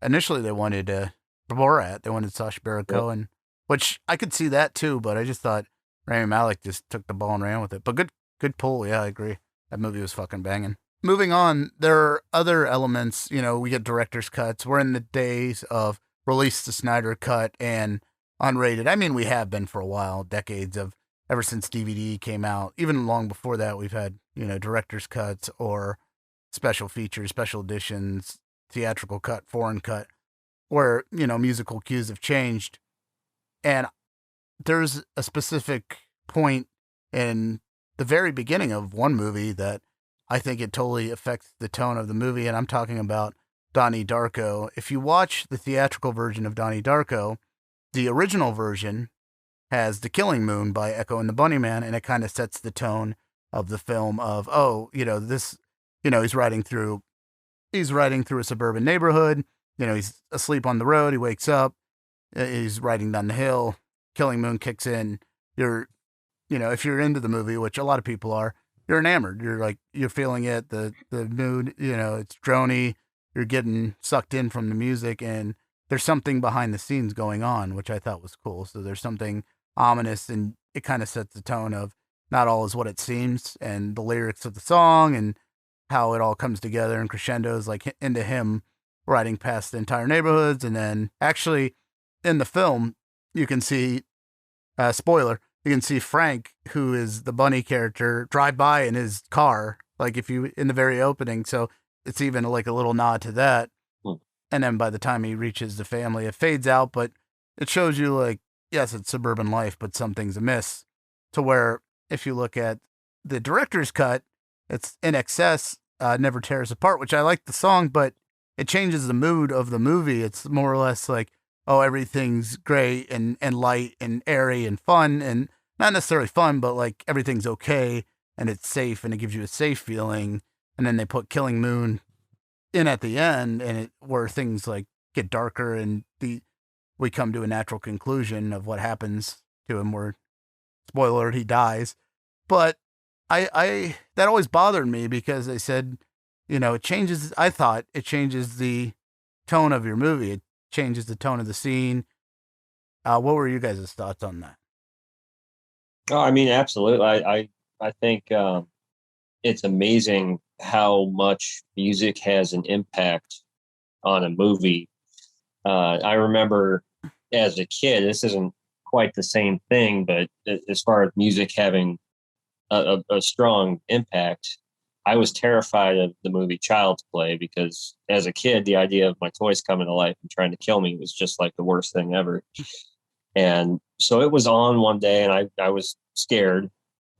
initially they wanted Borat. They wanted Sacha Baron Cohen, which I could see that too, but I just thought Rami Malek just took the ball and ran with it. But good pull. Yeah, I agree. That movie was fucking banging. Moving on, there are other elements. We get director's cuts. We're in the days of release the Snyder Cut and unrated. I mean, we have been for a while, decades of, ever since DVD came out. Even long before that, we've had, director's cuts or special features, special editions, theatrical cut, foreign cut, where, musical cues have changed. And there's a specific point in the very beginning of one movie that I think it totally affects the tone of the movie, and I'm talking about Donnie Darko. If you watch the theatrical version of Donnie Darko, the original version has The Killing Moon by Echo and the Bunnymen, and it kind of sets the tone of the film of, he's riding through a suburban neighborhood, he's asleep on the road, he wakes up, he's riding down the hill, Killing Moon kicks in, if you're into the movie, which a lot of people are, you're enamored, you're feeling it, the mood, it's droney, you're getting sucked in from the music, and there's something behind the scenes going on, which I thought was cool. So there's something ominous, and it kind of sets the tone of not all is what it seems, and the lyrics of the song and how it all comes together and crescendos like into him riding past the entire neighborhoods. And then actually in the film, you can see, spoiler, you can see Frank, who is the bunny character, drive by in his car, like in the very opening. So it's even like a little nod to that. And then by the time he reaches the family, it fades out, but it shows you like, yes, it's suburban life, but something's amiss. To where if you look at the director's cut, it's In Excess, Never Tear Us Apart, which I like the song, but it changes the mood of the movie. It's more or less like, oh, everything's great and light and airy and fun, and not necessarily fun, but like everything's okay and it's safe and it gives you a safe feeling. And then they put Killing Moon in at the end, and where things like get darker and we come to a natural conclusion of what happens to him, where, spoiler alert, he dies. But I that always bothered me because they said, I thought it changes the tone of your movie. It changes the tone of the scene. What were you guys' thoughts on that? Oh, I mean, absolutely. I think it's amazing how much music has an impact on a movie. I remember as a kid, this isn't quite the same thing, but as far as music having a strong impact, I was terrified of the movie Child's Play because as a kid, the idea of my toys coming to life and trying to kill me was just like the worst thing ever. And so it was on one day and I was scared.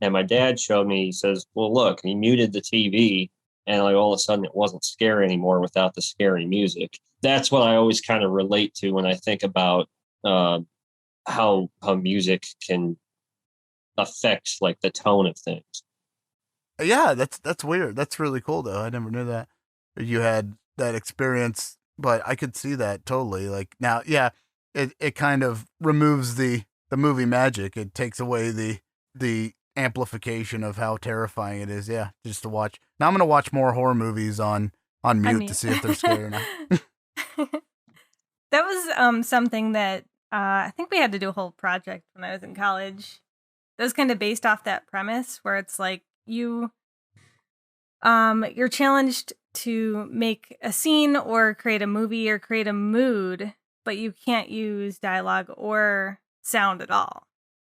And my dad showed me, he says, well, look, he muted the TV and like all of a sudden it wasn't scary anymore without the scary music. That's what I always kind of relate to when I think about how music can affect like the tone of things. Yeah, that's weird. That's really cool though. I never knew that you had that experience, but I could see that totally. Like now, yeah, it kind of removes the movie magic. It takes away the amplification of how terrifying it is. Yeah, just to watch. Now I'm gonna watch more horror movies on mute to see if they're scary or not. That was something that I think we had to do a whole project when I was in college. That was kind of based off that premise where it's like you're challenged to make a scene or create a movie or create a mood, but you can't use dialogue or sound at all.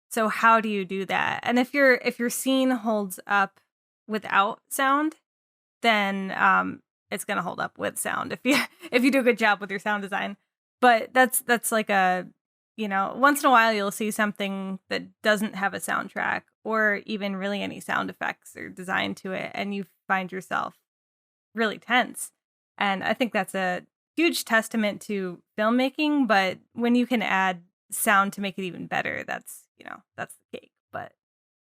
So how do you do that? And if your scene holds up without sound, then it's gonna hold up with sound if you do a good job with your sound design. But that's like a, once in a while you'll see something that doesn't have a soundtrack or even really any sound effects or design to it, and you find yourself really tense. And I think that's a huge testament to filmmaking, but when you can add sound to make it even better, that's the cake. But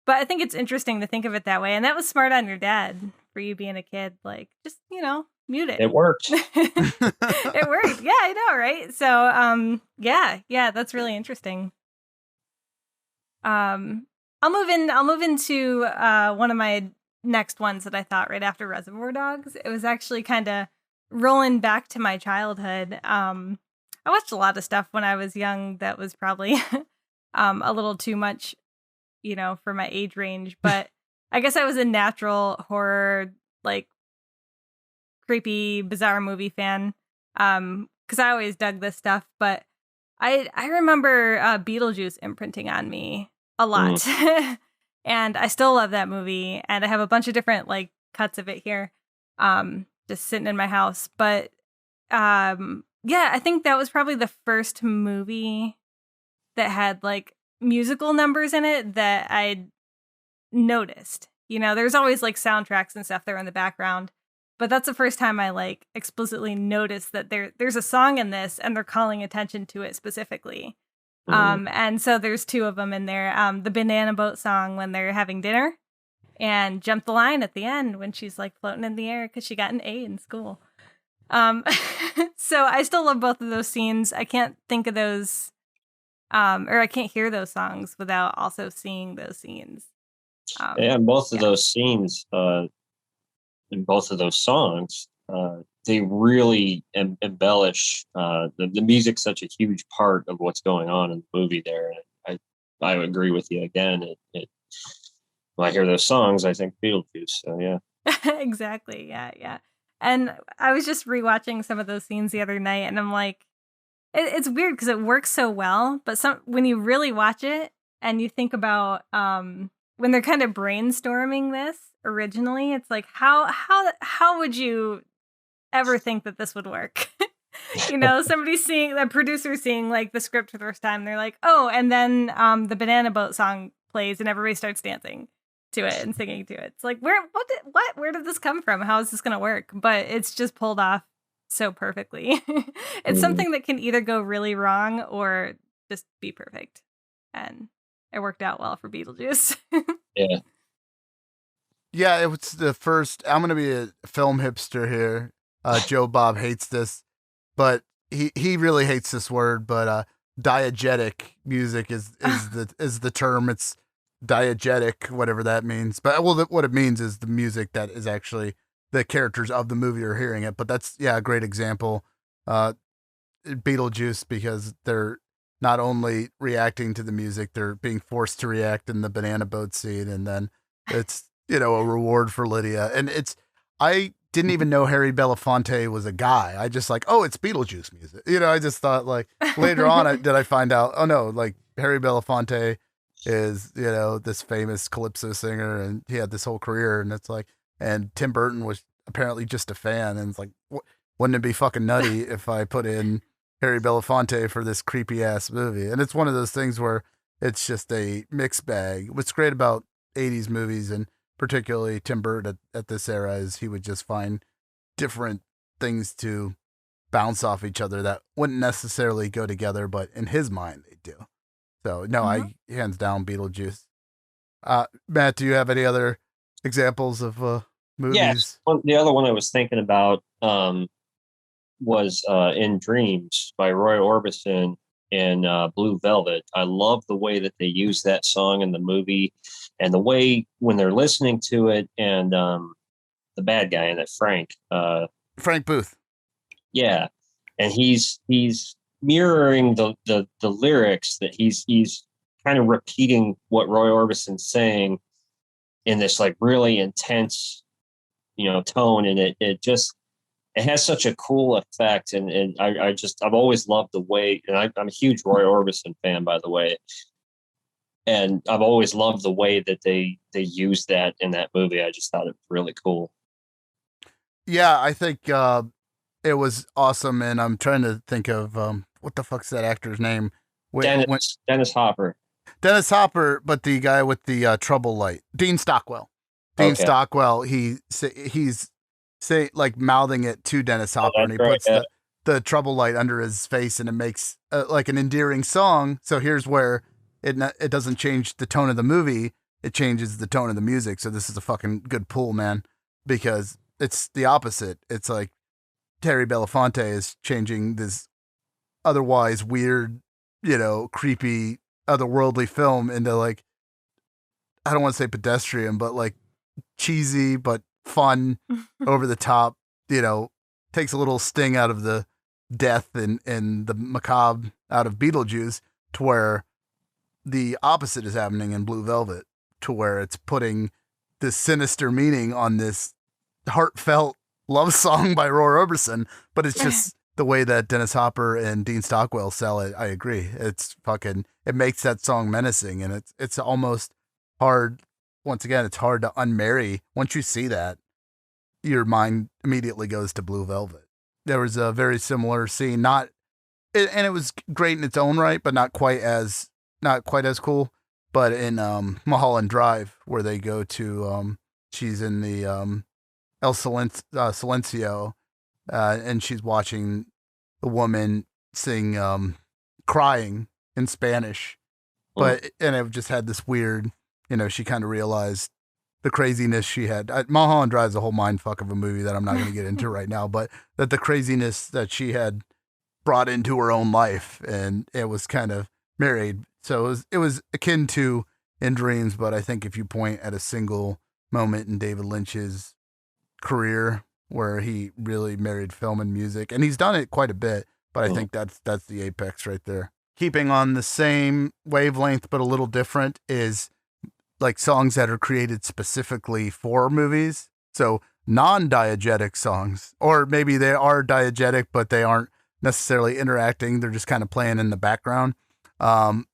I think it's interesting to think of it that way. And that was smart on your dad for you being a kid. Like, just, mute it. It worked. It worked. Yeah, I know, right? So, yeah, that's really interesting. I'll move into one of my next ones that I thought right after Reservoir Dogs. It was actually kind of rolling back to my childhood. I watched a lot of stuff when I was young that was probably a little too much, for my age range. But I guess I was a natural horror, like creepy, bizarre movie fan, because I always dug this stuff. But I remember Beetlejuice imprinting on me a lot. And I still love that movie, and I have a bunch of different like cuts of it here, just sitting in my house. But yeah, I think that was probably the first movie that had like musical numbers in it that I noticed. There's always like soundtracks and stuff there in the background, but that's the first time I like explicitly noticed that there's a song in this and they're calling attention to it specifically. And so there's two of them in there. The Banana Boat song when they're having dinner, and Jump the Line at the end when she's like floating in the air because she got an A in school. So I still love both of those scenes. I can't think of those, or I can't hear those songs without also seeing those scenes. And both of those scenes, in both of those songs, they really embellish the music's such a huge part of what's going on in the movie there. And I agree with you again. When I hear those songs, I think Beetlejuice. So yeah. Exactly. Yeah. And I was just rewatching some of those scenes the other night, and I'm like, it's weird because it works so well. But when you really watch it and you think about when they're kind of brainstorming this originally, it's like how would you ever think that this would work? Somebody seeing the producer seeing like the script for the first time, they're like, oh, and then the Banana Boat song plays and everybody starts dancing to it and singing to it. It's like, where did this come from? How is this gonna work? But it's just pulled off so perfectly. It's something that can either go really wrong or just be perfect, and it worked out well for Beetlejuice. Yeah, it was the first. I'm gonna be a film hipster here. Joe Bob hates this, but he really hates this word. But diegetic music is the term. It's diegetic, whatever that means. But what it means is the music that is actually the characters of the movie are hearing it. But that's a great example. Beetlejuice, because they're not only reacting to the music, they're being forced to react in the banana boat scene, and then it's a reward for Lydia. And I didn't even know Harry Belafonte was a guy. I just like, oh, it's Beetlejuice music. I just thought like later on did I find out, oh no, like Harry Belafonte is, this famous calypso singer, and he had this whole career, and it's like, and Tim Burton was apparently just a fan, and it's like, wouldn't it be fucking nutty if I put in Harry Belafonte for this creepy ass movie? And it's one of those things where it's just a mixed bag. What's great about 80s movies, and particularly Tim Burton at this era, is he would just find different things to bounce off each other that wouldn't necessarily go together, but in his mind they do. So no, I hands down Beetlejuice. Matt, do you have any other examples of movies? Yes. The other one I was thinking about was In Dreams by Roy Orbison and Blue Velvet. I love the way that they use that song in the movie, and the way when they're listening to it, and the bad guy in it, Frank Booth. Yeah, and he's mirroring the lyrics that he's kind of repeating what Roy Orbison's saying in this like really intense, tone, and it has such a cool effect, and I've always loved the way, and I'm a huge Roy Orbison fan, by the way, and I've always loved the way that they used that in that movie. I just thought it was really cool. Yeah, I think it was awesome, and I'm trying to think of what the fuck's that actor's name? Dennis Hopper. Dennis Hopper, but the guy with the trouble light, Dean Stockwell. Dean Stockwell, he's like mouthing it to Dennis Hopper, and he puts the trouble light under his face, and it makes like an endearing song. So here's where it doesn't change the tone of the movie; it changes the tone of the music. So this is a fucking good pull, man, because it's the opposite. It's like Terry Belafonte is changing this otherwise weird, creepy, otherworldly film into like, I don't want to say pedestrian, but like cheesy, but fun, over the top, takes a little sting out of the death and the macabre out of Beetlejuice, to where the opposite is happening in Blue Velvet, to where it's putting this sinister meaning on this heartfelt love song by Roy Orbison, but it's just the way that Dennis Hopper and Dean Stockwell sell it. I agree. It makes that song menacing, and it's almost hard. Once again, it's hard to unmarry. Once you see that, your mind immediately goes to Blue Velvet. There was a very similar scene, and it was great in its own right, but not quite as cool. But in Mulholland Drive, where they go to, she's in the El Silencio, and she's watching a woman sing "Crying" in Spanish, and it just had this weird, she kind of realized the craziness she had. Mulholland Drive is a whole mindfuck of a movie that I'm not going to get into right now, but that the craziness that she had brought into her own life, and it was kind of married. So it was akin to In Dreams, but I think if you point at a single moment in David Lynch's career where he really married film and music, and he's done it quite a bit, but I think that's the apex right there. Keeping on the same wavelength but a little different is like songs that are created specifically for movies. So non-diegetic songs, or maybe they are diegetic, but they aren't necessarily interacting. They're just kind of playing in the background. Some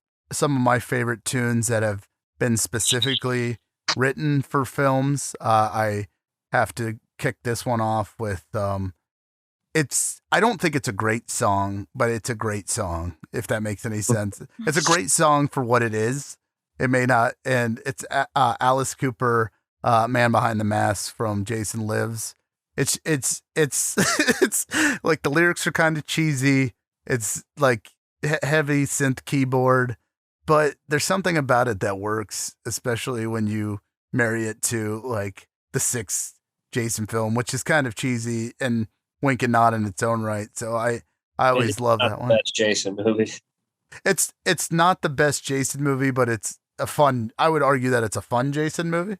of my favorite tunes that have been specifically written for films, I have to kick this one off with, I don't think it's a great song, but it's a great song, if that makes any sense. It's a great song for what it is. It may not, and it's Alice Cooper, Man Behind the Mask from Jason Lives. It's it's like the lyrics are kind of cheesy. It's like heavy synth keyboard, but there's something about it that works, especially when you marry it to like the sixth Jason film, which is kind of cheesy and wink and nod in its own right. So I always love that one. Best Jason movie. It's not the best Jason movie, but it's a fun. I would argue that it's a fun Jason movie.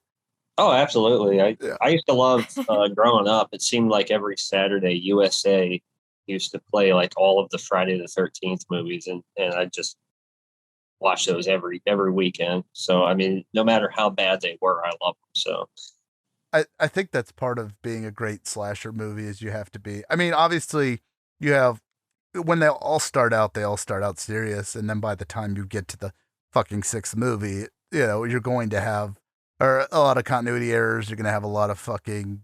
Oh, absolutely. I used to love growing up. It seemed like every Saturday USA used to play like all of the Friday the 13th movies, and I just watched those every weekend. So I mean, no matter how bad they were, I love them. So I think that's part of being a great slasher movie, is you have to be. I mean, obviously you have, when they all start out serious, and then by the time you get to the fucking sixth movie, you're going to have a lot of continuity errors. You're going to have a lot of fucking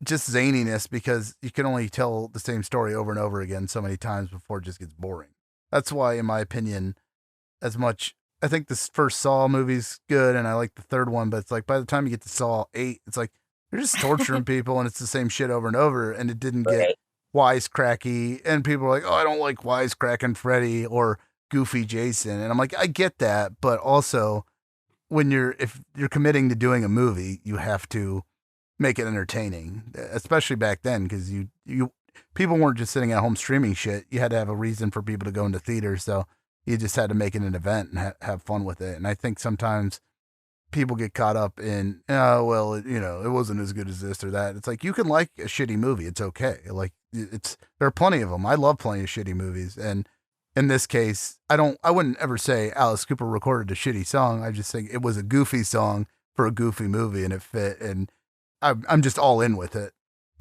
just zaniness, because you can only tell the same story over and over again so many times before it just gets boring. That's why, in my opinion, as much, I think this first Saw movie's good, and I like the third one, but it's like by the time you get to Saw 8, it's like they're just torturing people, and it's the same shit over and over, and it didn't get wisecracky, and people are like, oh, I don't like wisecracking Freddy or goofy Jason, and I'm like, I get that, but also if you're committing to doing a movie, you have to make it entertaining, especially back then, because you people weren't just sitting at home streaming shit. You had to have a reason for people to go into theaters, so you just had to make it an event and have fun with it. And I think sometimes people get caught up in, it wasn't as good as this or that. It's like, you can like a shitty movie. It's okay. Like there are plenty of them. I love plenty of shitty movies. And in this case, I wouldn't ever say Alice Cooper recorded a shitty song. I just think it was a goofy song for a goofy movie, and it fit, and I'm just all in with it.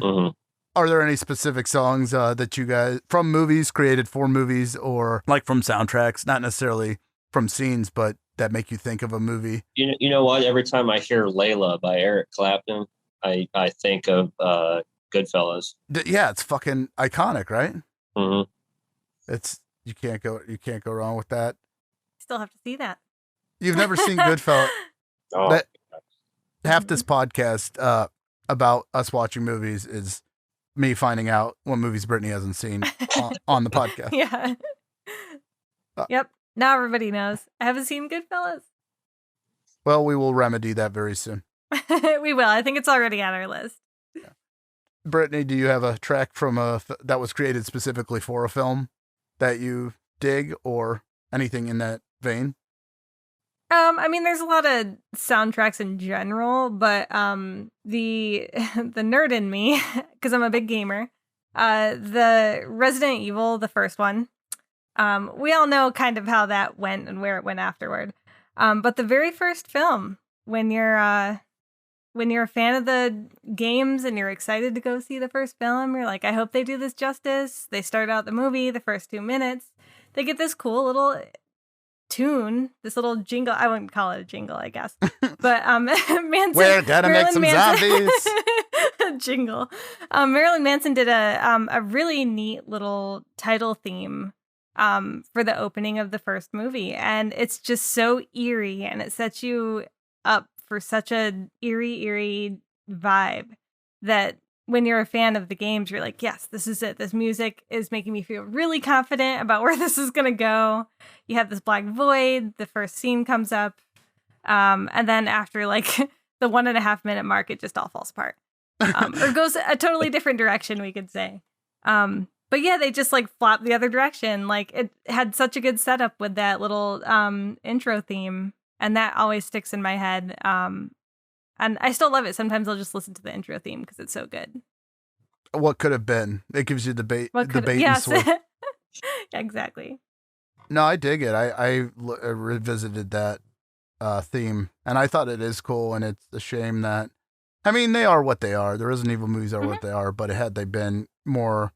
Mm-hmm. Are there any specific songs that you guys, from movies, created for movies, or like from soundtracks, not necessarily from scenes, but that make you think of a movie? You know what? Every time I hear Layla by Eric Clapton, I think of Goodfellas. Yeah, it's fucking iconic, right? Mm-hmm. It's you can't go wrong with that. Still have to see that. You've never seen Goodfellas? Oh. Half this podcast about us watching movies is me finding out what movies Brittany hasn't seen on the podcast. Yeah. Yep. Now everybody knows. I haven't seen Goodfellas. Well, we will remedy that very soon. We will. I think it's already on our list. Yeah. Brittany, do you have a track from that was created specifically for a film that you dig, or anything in that vein? I mean, there's a lot of soundtracks in general, but the nerd in me, because I'm a big gamer, the Resident Evil, the first one, we all know kind of how that went and where it went afterward. But the very first film, when you're a fan of the games and you're excited to go see the first film, you're like, I hope they do this justice. They start out the movie, the first 2 minutes, they get this cool little tune, this little jingle. I wouldn't call it a jingle, I guess, but Manson, we're gonna make some zombies jingle. Marilyn Manson did a really neat little title theme for the opening of the first movie, and it's just so eerie, and it sets you up for such a eerie vibe that when you're a fan of the games, you're like, yes, this is it. This music is making me feel really confident about where this is going to go. You have this black void. The first scene comes up. And then after like the 1.5 minute mark, it just all falls apart. Or goes a totally different direction, we could say. But yeah, they just like flop the other direction. Like it had such a good setup with that little intro theme. And that always sticks in my head. And I still love it. Sometimes I'll just listen to the intro theme because it's so good. What could have been? It gives you the bait and switch. Exactly. No, I dig it. I revisited that theme, and I thought it is cool. And it's a shame that, I mean, they are what they are. The Resident Evil movies are what they are. But had they been more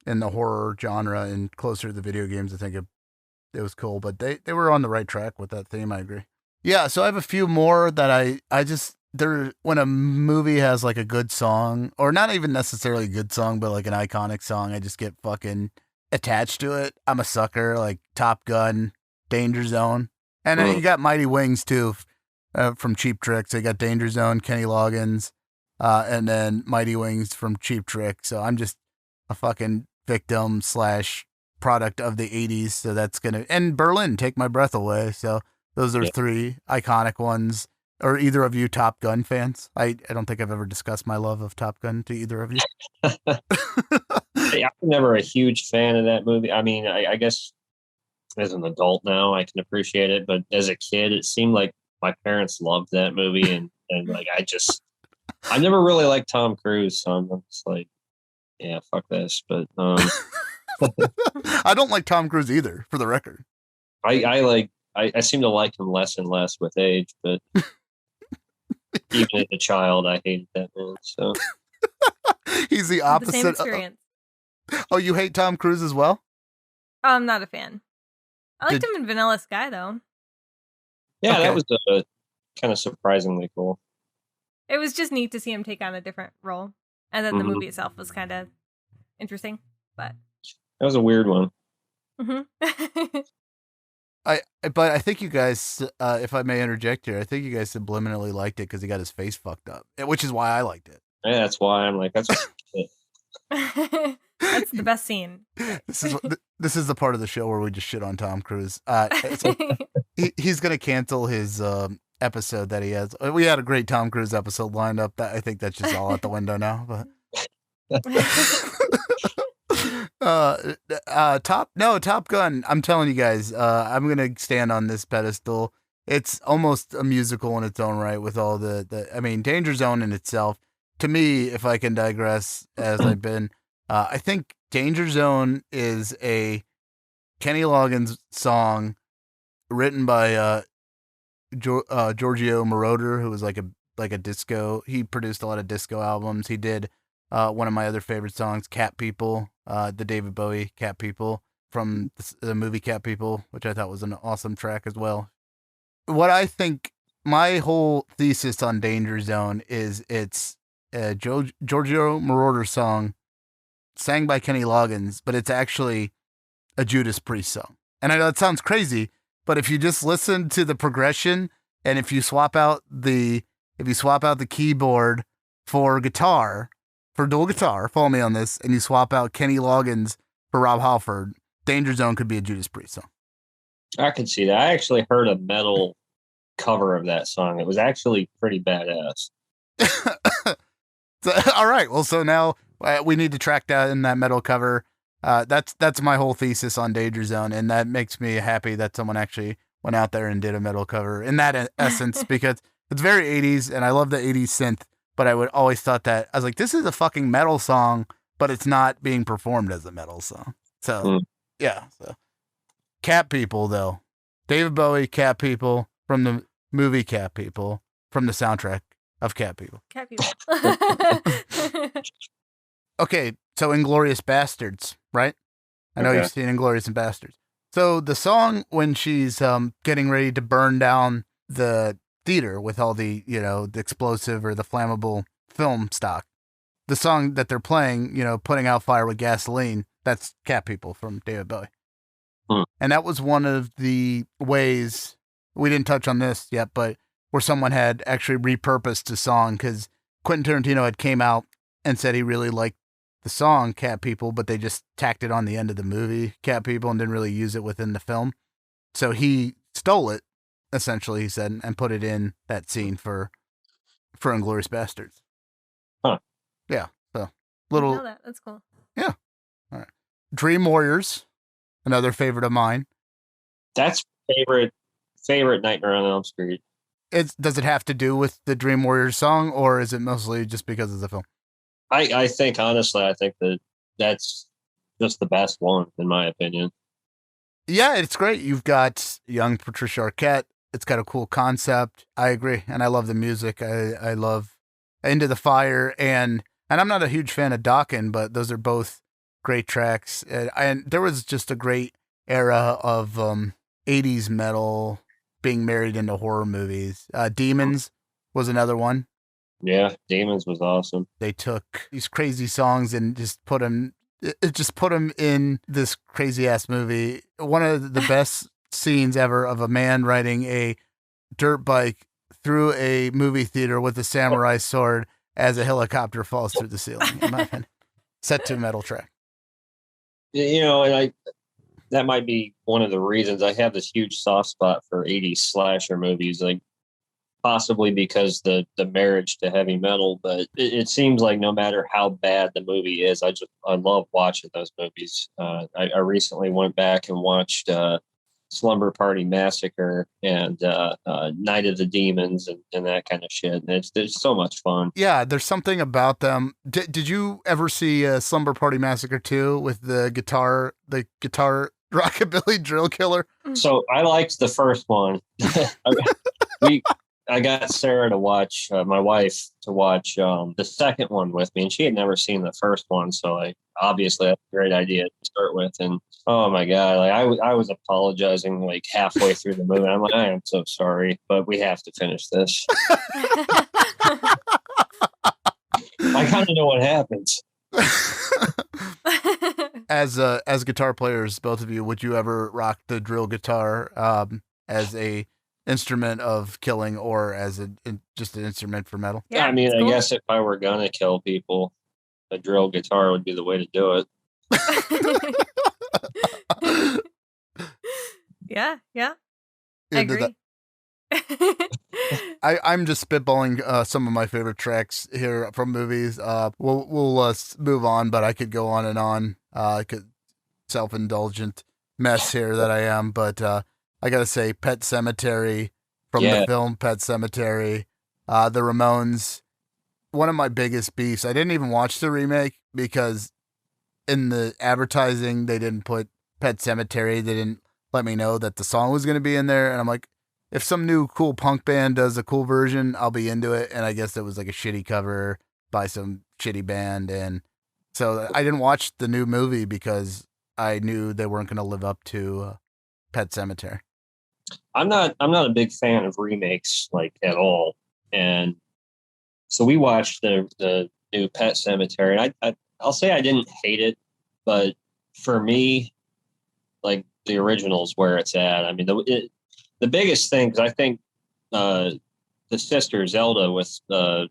in the horror genre and closer to the video games, I think it was cool. But they were on the right track with that theme. I agree. Yeah. So I have a few more that I just. When a movie has like a good song, or not even necessarily a good song, but like an iconic song, I just get fucking attached to it. I'm a sucker, like Top Gun, Danger Zone. And then you got Mighty Wings too, from Cheap Trick. So you got Danger Zone, Kenny Loggins, and then Mighty Wings from Cheap Trick. So I'm just a fucking victim / product of the 80s. So that's and Berlin, Take My Breath Away. So those are 3 iconic ones. Are either of you Top Gun fans? I don't think I've ever discussed my love of Top Gun to either of you. I'm never a huge fan of that movie. I mean, I guess as an adult now, I can appreciate it. But as a kid, it seemed like my parents loved that movie. And like, I never really liked Tom Cruise. So I'm just like, yeah, fuck this. But I don't like Tom Cruise either, for the record. I seem to like him less and less with age, but even as a child, I hated that man. So he's the opposite. The same experience. Oh, you hate Tom Cruise as well? I'm not a fan. I liked him in Vanilla Sky, though. Yeah, okay. That was kind of surprisingly cool. It was just neat to see him take on a different role, and then the movie itself was kind of interesting. But that was a weird one. But I think you guys, if I may interject here, I think you guys subliminally liked it because he got his face fucked up, which is why I liked it. Yeah, that's why I'm like, that's that's the best scene. This is the part of the show where we just shit on Tom Cruise. He's gonna cancel his episode that he has. We had a great Tom Cruise episode lined up. I think that's just all out the window now. But Top Gun. I'm telling you guys, I'm gonna stand on this pedestal. It's almost a musical in its own right with all I mean, Danger Zone in itself. To me, if I can digress as I've been, I think Danger Zone is a Kenny Loggins song written by Giorgio Moroder, who was like a disco. He produced a lot of disco albums. He did one of my other favorite songs, Cat People, the David Bowie Cat People from the movie Cat People, which I thought was an awesome track as well. What I think, my whole thesis on Danger Zone is it's a Giorgio Moroder song sang by Kenny Loggins, but it's actually a Judas Priest song. And I know it sounds crazy, but if you just listen to the progression, and if you swap out the keyboard for guitar, for dual guitar, follow me on this, and you swap out Kenny Loggins for Rob Halford, Danger Zone could be a Judas Priest song. I can see that. I actually heard a metal cover of that song. It was actually pretty badass. All right. Well, so now we need to track down that metal cover. That's my whole thesis on Danger Zone, and that makes me happy that someone actually went out there and did a metal cover in that essence, because it's very 80s, and I love the 80s synth, but I would always thought that, I was like, this is a fucking metal song, but it's not being performed as a metal song. So, yeah. So. Cat People, though. David Bowie, Cat People, from the movie Cat People, from the soundtrack of Cat People. Cat People. Okay, so Inglourious Bastards, right? I know you've seen Inglourious Bastards. So the song when she's getting ready to burn down the theater with all the, the explosive or the flammable film stock, the song that they're playing, putting out fire with gasoline, that's Cat People from David Bowie. And that was one of the ways, we didn't touch on this yet, but where someone had actually repurposed the song, because Quentin Tarantino had came out and said he really liked the song Cat People, but they just tacked it on the end of the movie Cat People and didn't really use it within the film. So he stole it, essentially, he said, and put it in that scene for Inglourious Bastards. Huh. Yeah. So little. I know that. That's cool. Yeah. All right. Dream Warriors, another favorite of mine. That's favorite Nightmare on Elm Street. Does it have to do with the Dream Warriors song, or is it mostly just because of the film? I think, honestly, that's just the best one, in my opinion. Yeah, it's great. You've got young Patricia Arquette. It's got a cool concept. I agree. And I love the music. I love Into the Fire. And I'm not a huge fan of Dokken, but those are both great tracks. And there was just a great era of 80s metal being married into horror movies. Demons was another one. Yeah, Demons was awesome. They took these crazy songs and just put them in this crazy ass movie. One of the best scenes ever of a man riding a dirt bike through a movie theater with a samurai sword as a helicopter falls through the ceiling. In my opinion, set to a metal track. And that might be one of the reasons I have this huge soft spot for 80s slasher movies. Like, possibly because the marriage to heavy metal, but it seems like no matter how bad the movie is, I love watching those movies. I recently went back and watched Slumber Party Massacre and Night of the Demons and that kind of shit. And it's so much fun. Yeah, there's something about them. Did you ever see Slumber Party Massacre 2 with the guitar rockabilly drill killer? So I liked the first one. I got Sarah to watch, my wife, to watch the second one with me, and she had never seen the first one, so obviously that's a great idea to start with. And oh my god, I was apologizing like halfway through the movie. I'm like, I am so sorry, but we have to finish this. I kind of know what happens. As guitar players, both of you, would you ever rock the drill guitar as a instrument of killing, or as just an instrument for metal? Yeah, I mean, cool. I guess if I were gonna kill people, a drill guitar would be the way to do it. Yeah. I agree. I'm just spitballing some of my favorite tracks here from movies. We'll move on, but I could go on and on. I could self-indulgent mess here that I am, but I gotta say, Pet Sematary from the film Pet Sematary, the Ramones, one of my biggest beefs. I didn't even watch the remake because in the advertising they didn't put Pet Sematary. They didn't let me know that the song was going to be in there, and I'm like, if some new cool punk band does a cool version, I'll be into it. And I guess it was like a shitty cover by some shitty band. And so I didn't watch the new movie because I knew they weren't going to live up to Pet Sematary. I'm not a big fan of remakes like at all. And so we watched the new Pet Sematary, and I'll say I didn't hate it, but for me, like the original's where it's at. I mean, the biggest thing, because I think the sister Zelda with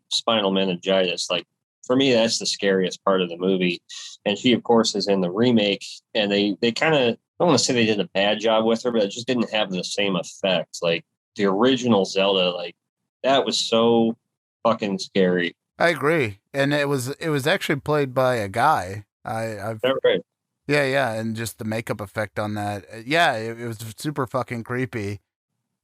spinal meningitis, like for me, that's the scariest part of the movie. And she, of course, is in the remake, and they kind of, I don't want to say they did a bad job with her, but it just didn't have the same effect. Like the original Zelda, like that was so fucking scary. I agree, and it was actually played by a guy. I've right. Yeah, and just the makeup effect on that. Yeah, it was super fucking creepy,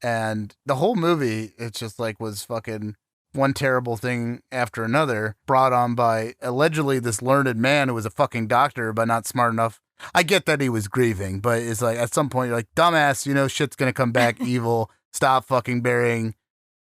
and the whole movie, it's just like was fucking one terrible thing after another, brought on by allegedly this learned man who was a fucking doctor but not smart enough. I get that he was grieving, but it's like at some point you're like, dumbass, you know shit's gonna come back evil. Stop fucking burying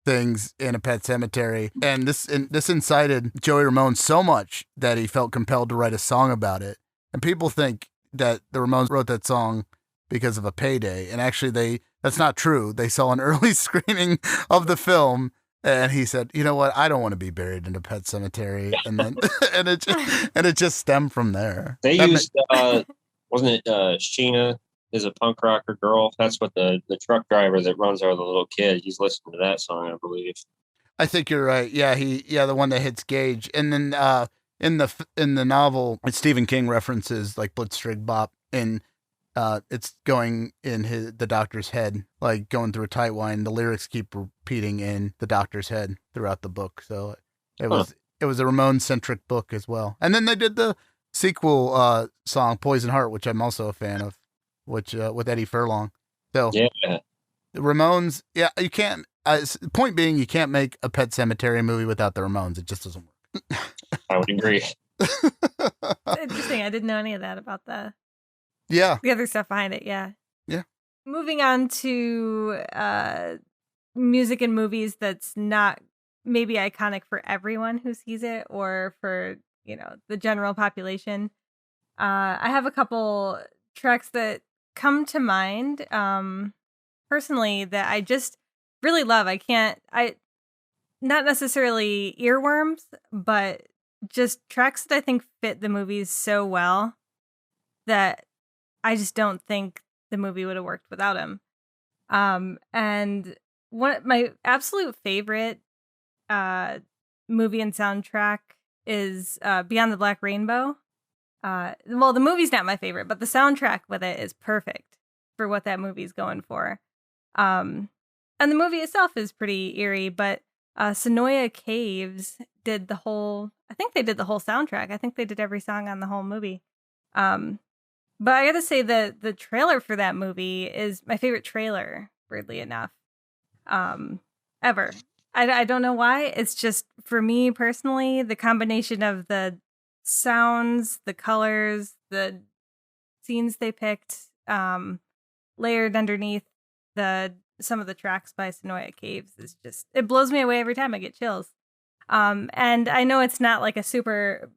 things in a pet cemetery. And this incited Joey Ramone so much that he felt compelled to write a song about it. And people think that the Ramones wrote that song because of a payday, and actually that's not true. They saw an early screening of the film, and he said, "You know what? I don't want to be buried in a pet cemetery." And then and it just stemmed from there. They used wasn't it Sheena is a punk rocker girl? That's what the truck driver that runs over the little kid, he's listening to that song, I believe. I think you're right. Yeah, the one that hits Gage. And then in the novel, Stephen King references like Blitzkrieg Bop, and it's going in the doctor's head, like going through a tight wine. The lyrics keep repeating in the doctor's head throughout the book. So it was a Ramone-centric book as well. And then they did the sequel song Poison Heart, which I'm also a fan of, which with Eddie Furlong. So yeah, the Ramones. Yeah, you can't. Point being, you can't make a Pet Sematary movie without the Ramones. It just doesn't work. I would agree. Interesting. I didn't know any of that about the other stuff behind it. Yeah. Moving on to music and movies that's not maybe iconic for everyone who sees it, or for the general population. I have a couple tracks that come to mind personally that I just really love. Not necessarily earworms, but just tracks that I think fit the movies so well that I just don't think the movie would have worked without them. And one my absolute favorite movie and soundtrack is Beyond the Black Rainbow. Well, the movie's not my favorite, but the soundtrack with it is perfect for what that movie's going for. And the movie itself is pretty eerie, but Sonoya Caves did the whole soundtrack. I think they did every song on the whole movie. But I gotta say that the trailer for that movie is my favorite trailer, weirdly enough, ever. I don't know why. It's just, for me personally, the combination of the sounds, the colors, the scenes they picked, layered underneath some of the tracks by Sonoya Caves is just, it blows me away every time. I get chills. And I know it's not like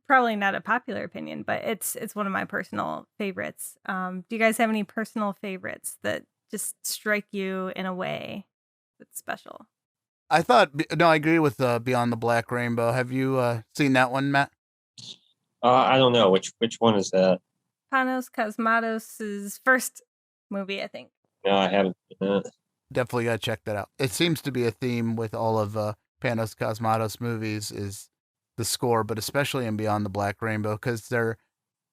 probably not a popular opinion, but it's one of my personal favorites. Do you guys have any personal favorites that just strike you in a way that's special? I agree with Beyond the Black Rainbow. Have you seen that one, Matt? I don't know. Which one is that? Panos Cosmatos' first movie, I think. No, I haven't seen that. Definitely got to check that out. It seems to be a theme with all of Panos Cosmatos movies is the score, but especially in Beyond the Black Rainbow, because there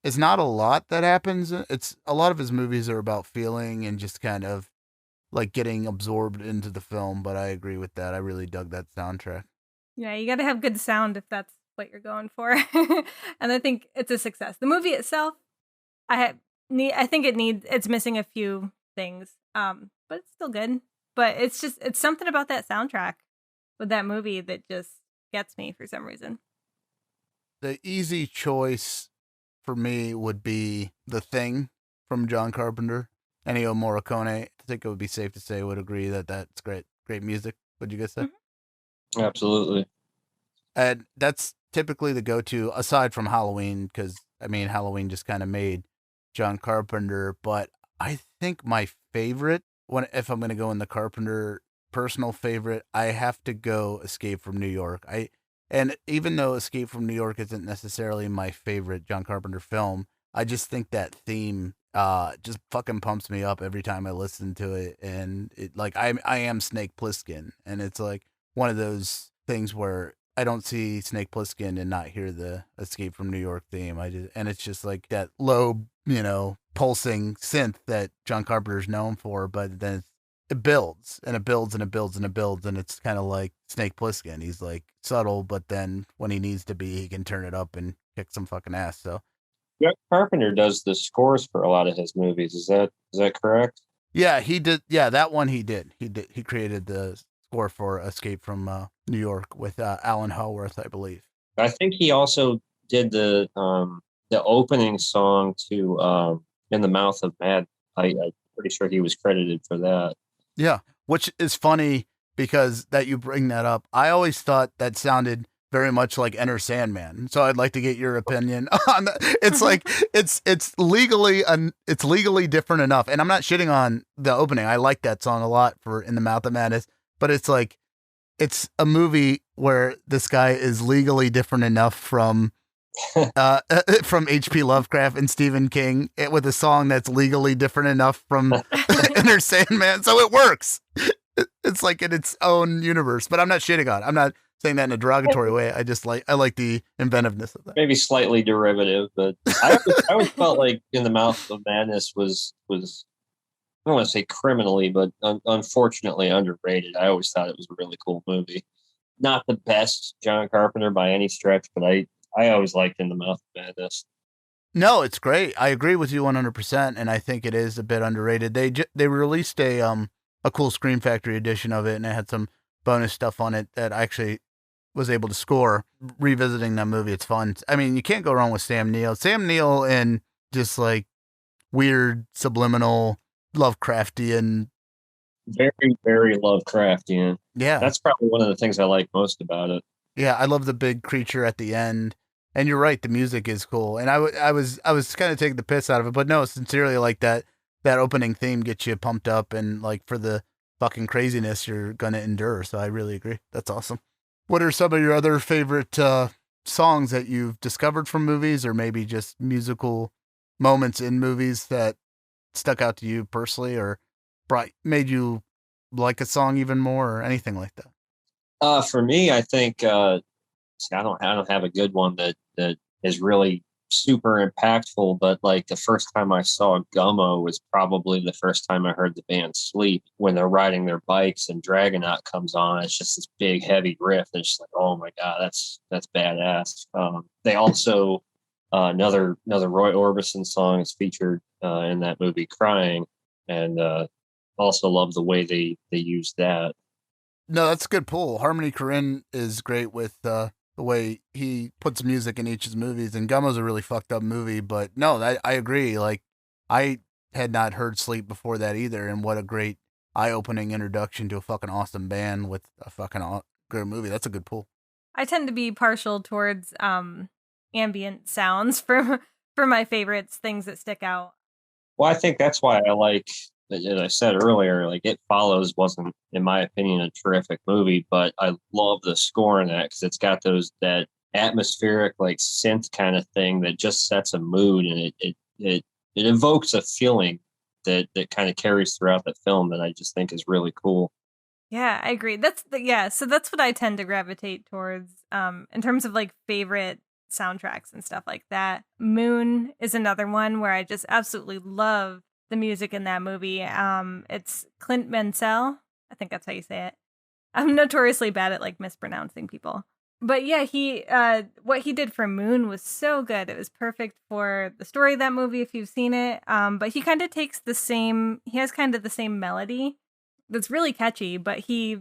is not a lot that happens. It's a lot of his movies are about feeling and just kind of like getting absorbed into the film. But I agree with that. I really dug that soundtrack. Yeah, you got to have good sound if that's what you're going for. And I think it's a success. The movie itself, I think it's missing a few things, but it's still good. But it's something about that soundtrack with that movie that just gets me for some reason. The easy choice for me would be The Thing from John Carpenter. Ennio Morricone, I think it would be safe to say, would agree that that's great. great music. What'd you guys say? Absolutely. And that's typically the go-to, aside from Halloween, because I mean, Halloween just kind of made John Carpenter. But I think my favorite, if I'm going to go in the Carpenter personal favorite, I have to go Escape from New York. And even though Escape from New York isn't necessarily my favorite John Carpenter film, I just think that theme just fucking pumps me up every time I listen to it. And it, like, I am Snake Plissken, and it's like one of those things where I don't see Snake Plissken and not hear the Escape from New York theme. And it's just like that low, pulsing synth that John Carpenter's known for, but then it builds and it builds and it builds and it builds, and it's kind of like Snake Plissken. He's like subtle, but then when he needs to be, he can turn it up and kick some fucking ass. So Yeah, Carpenter does the scores for a lot of his movies. Is that correct? yeah, he did. Yeah, that one he did. He created the score for Escape from New York with Alan Howarth, I believe. I think he also did the opening song to "In the Mouth of Mad." I'm pretty sure he was credited for that. Yeah, which is funny because that you bring that up. I always thought that sounded very much like Enter Sandman. So I'd like to get your opinion on that. It's like it's legally different enough. And I'm not shitting on the opening. I like that song a lot for In the Mouth of Madness, but it's like it's a movie where this guy is legally different enough from H.P. Lovecraft and Stephen King with a song that's legally different enough from Enter Sandman. So it works. It's like in its own universe, but I'm not shitting on it. I'm not saying that in a derogatory way. I like the inventiveness of that. Maybe slightly derivative, but I always felt like In the Mouth of Madness was I don't want to say criminally, but unfortunately underrated. I always thought it was a really cool movie. Not the best John Carpenter by any stretch, but I always liked In the Mouth of Madness. No, it's great. I agree with you 100%, and I think it is a bit underrated. They released a cool Scream Factory edition of it, and it had some bonus stuff on it that I actually was able to score. Revisiting that movie, it's fun. I mean, you can't go wrong with Sam Neill. Sam Neill and just like weird, subliminal, Lovecraftian. Very, very Lovecraftian. Yeah. That's probably one of the things I like most about it. Yeah, I love the big creature at the end. And you're right, the music is cool. And I was kind of taking the piss out of it, but no, sincerely, like that opening theme gets you pumped up, and like for the fucking craziness you're gonna endure. So I really agree. That's awesome. What are some of your other favorite songs that you've discovered from movies, or maybe just musical moments in movies that stuck out to you personally, or made you like a song even more, or anything like that? For me, I think I don't have a good one that is really super impactful, but like the first time I saw Gummo was probably the first time I heard the band Sleep, when they're riding their bikes and Dragonaut comes on. It's just this big heavy riff. And it's just like, oh my God, that's badass. They also another Roy Orbison song is featured in that movie, Crying, and also love the way they used that. No, that's a good pull. Harmony Korine is great with the way he puts music in each of his movies, and Gummo's a really fucked up movie, but no, I agree. Like, I had not heard Sleep before that either, and what a great eye-opening introduction to a fucking awesome band with a fucking good movie. That's a good pull. I tend to be partial towards ambient sounds for my favorites, things that stick out. Well, I think that's why I like, as I said earlier, like It Follows wasn't, in my opinion, a terrific movie, but I love the score in that because it's got that atmospheric, like synth kind of thing that just sets a mood, and it evokes a feeling that kind of carries throughout the film that I just think is really cool. Yeah, I agree. So that's what I tend to gravitate towards in terms of like favorite soundtracks and stuff like that. Moon is another one where I just absolutely love the music in that movie. It's Clint Mansell. I think that's how you say it. I'm notoriously bad at like mispronouncing people. But yeah, what he did for Moon was so good. It was perfect for the story of that movie if you've seen it. But he kind of he has kind of the same melody that's really catchy, but he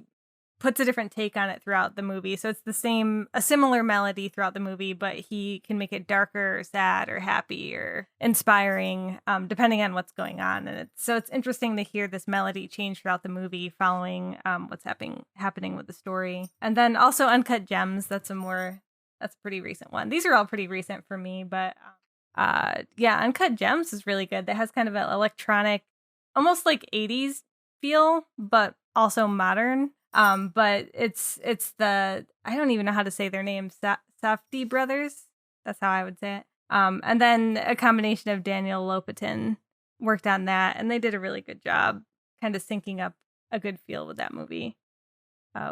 puts a different take on it throughout the movie. So it's a similar melody throughout the movie, but he can make it darker or sad or happy or inspiring, depending on what's going on. And it's interesting to hear this melody change throughout the movie following what's happening with the story. And then also Uncut Gems. That's a pretty recent one. These are all pretty recent for me, but Uncut Gems is really good. That has kind of an electronic, almost like 80s feel, but also modern. But it's the, I don't even know how to say their name, Safdie brothers. That's how I would say it. And then a combination of Daniel Lopatin worked on that, and they did a really good job kind of syncing up a good feel with that movie.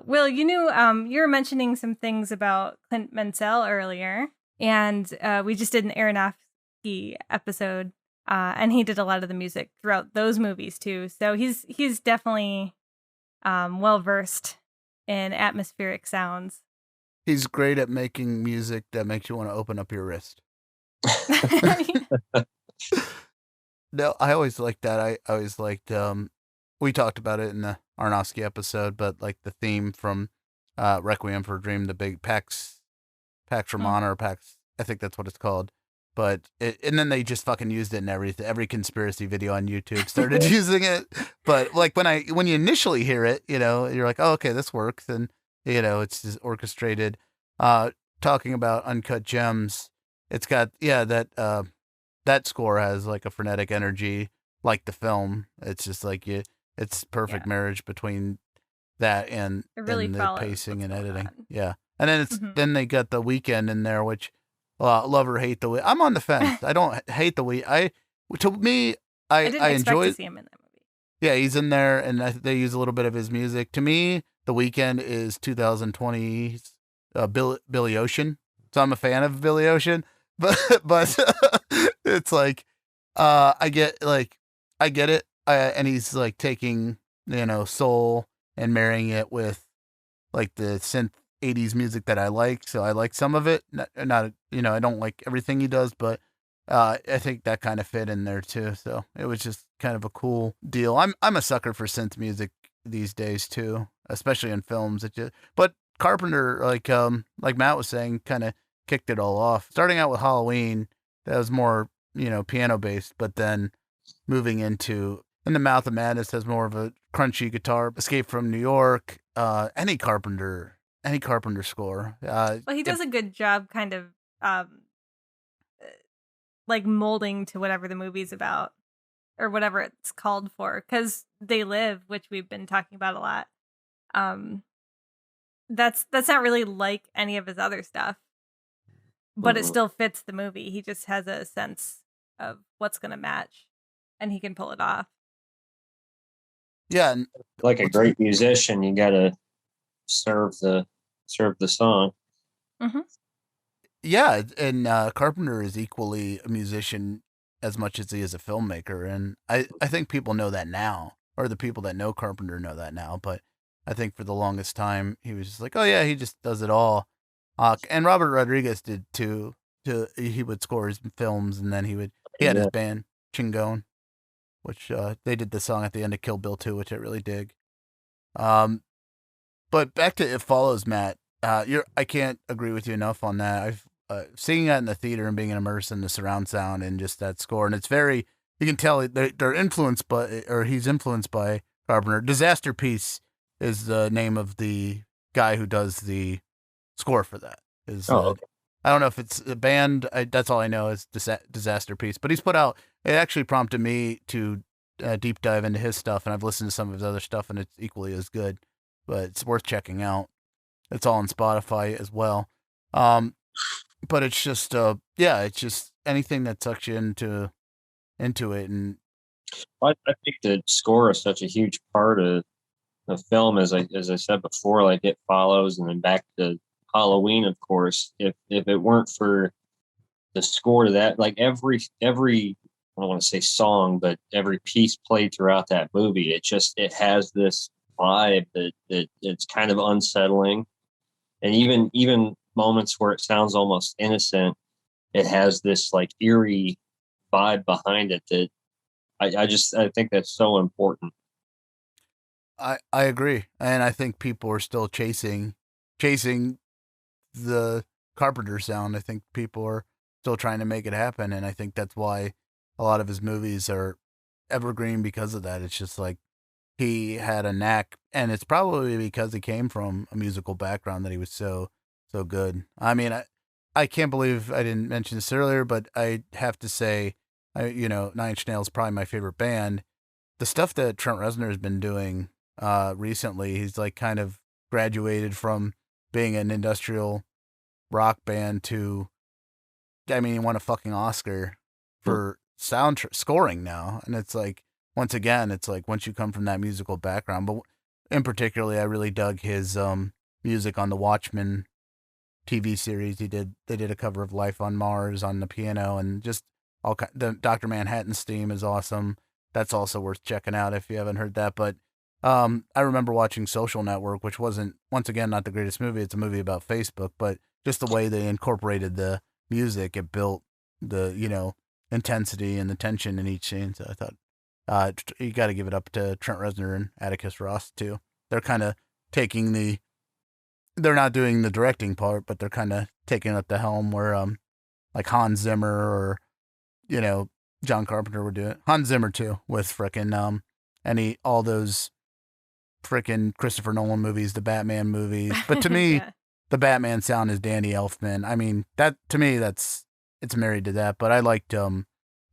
Will, you were mentioning some things about Clint Mansell earlier, and we just did an Aronofsky episode, and he did a lot of the music throughout those movies too. So he's definitely well versed in atmospheric sounds. He's great at making music that makes you want to open up your wrist. No, I always liked that. I always liked, we talked about it in the Aronofsky episode, but like the theme from Requiem for a Dream, the big Pax Romana or Pax, I think that's what it's called. But and then they just fucking used it in every conspiracy video on YouTube started using it. But like when you initially hear it, you're like, oh, okay, this works. And, it's just orchestrated. Talking about Uncut Gems, it's got, that score has like a frenetic energy like the film. It's just like it's perfect marriage between that and the pacing and editing. On. Yeah. And then then they got The Weeknd in there, which love or hate the way. I'm on the fence. I don't hate the way. I didn't enjoy to see him in that movie. Yeah, he's in there, and they use a little bit of his music. To me, The Weeknd is 2020's Billy Ocean. So I'm a fan of Billy Ocean, but it's like I get it, and he's like taking soul and marrying it with like the synth 80s music that I like, so I like some of it. Not I don't like everything he does, but I think that kind of fit in there too. So it was just kind of a cool deal. I'm a sucker for synth music these days too, especially in films. But Carpenter, like Matt was saying, kind of kicked it all off. Starting out with Halloween, that was more piano based, but then moving into In the Mouth of Madness has more of a crunchy guitar. Escape from New York, any Carpenter score. Well, he does a good job kind of like molding to whatever the movie's about or whatever it's called for, because They Live, which we've been talking about a lot, that's not really like any of his other stuff, but it still fits the movie. He just has a sense of what's going to match, and he can pull it off. Yeah, like a great musician, you got to serve the song. Mm-hmm. Yeah, and Carpenter is equally a musician as much as he is a filmmaker, and I think people know that now, or the people that know Carpenter know that now, but I think for the longest time he was just like, oh yeah, he just does it all. And Robert Rodriguez did too. He would score his films, and then he had his band Chingon, which they did the song at the end of Kill Bill 2, which I really dig. But back to It Follows, Matt. I can't agree with you enough on that. I've seeing that in the theater and being immersed in the surround sound and just that score, and it's very, you can tell they're influenced by, or he's influenced by Carpenter. Disaster Piece is the name of the guy who does the score for that. Okay. I don't know if it's a band. That's all I know is Disaster Piece. But he's put out. It actually prompted me to deep dive into his stuff, and I've listened to some of his other stuff, and it's equally as good. But it's worth checking out. It's all on Spotify as well. But it's just it's just anything that sucks you into it. And I think the score is such a huge part of the film, as I said before. Like It Follows, and then back to Halloween, of course. If it weren't for the score to that, like every I don't want to say song, but every piece played throughout that movie, it has this vibe that it's kind of unsettling, and even moments where it sounds almost innocent, it has this like eerie vibe behind it that I think that's so important. I agree, and I think people are still chasing the Carpenter sound. I think people are still trying to make it happen, and I think that's why a lot of his movies are evergreen because of that. It's just like he had a knack, and it's probably because he came from a musical background that he was so good. I mean, I can't believe I didn't mention this earlier, but I have to say, Nine Inch Nails is probably my favorite band. The stuff that Trent Reznor has been doing recently, he's like kind of graduated from being an industrial rock band to, I mean, he won a fucking Oscar for sound scoring now. And it's like, once again, it's like once you come from that musical background, but in particularly, I really dug his music on the Watchmen TV series. They did a cover of Life on Mars on the piano, and just the Dr. Manhattan's theme is awesome. That's also worth checking out if you haven't heard that. But I remember watching Social Network, which wasn't, once again, not the greatest movie. It's a movie about Facebook, but just the way they incorporated the music, it built the, intensity and the tension in each scene. So I thought you got to give it up to Trent Reznor and Atticus Ross too. They're kind of they're not doing the directing part, but they're kind of taking up the helm where like Hans Zimmer or John Carpenter would do it. Hans Zimmer too, with frickin' all those frickin' Christopher Nolan movies, the Batman movies. But to me, the Batman sound is Danny Elfman. I mean, that to me, it's married to that. But I liked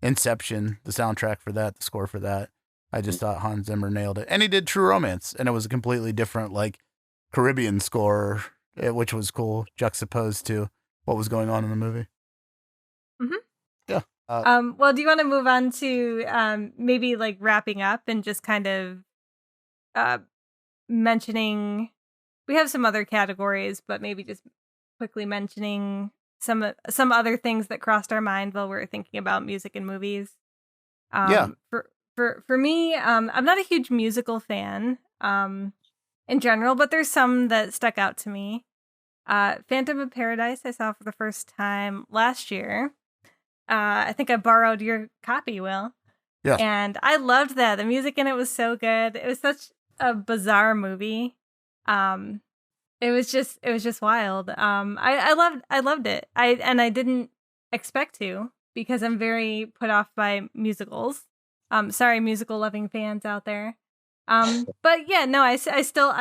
Inception, the soundtrack for that, the score for that. I just thought Hans Zimmer nailed it, and he did True Romance, and it was a completely different Caribbean score, which was cool, juxtaposed to what was going on in the movie. Mm-hmm. Yeah. Well, do you want to move on to maybe wrapping up and just kind of mentioning? We have some other categories, but maybe just quickly mentioning some other things that crossed our mind while we were thinking about music and movies. For me, I'm not a huge musical fan. In general, but there's some that stuck out to me. Phantom of Paradise I saw for the first time last year. I think I borrowed your copy, Will. Yeah. And I loved that. The music in it was so good. It was such a bizarre movie. It was just wild. I loved it. I didn't expect to, because I'm very put off by musicals. Sorry, musical loving fans out there. But yeah, no, I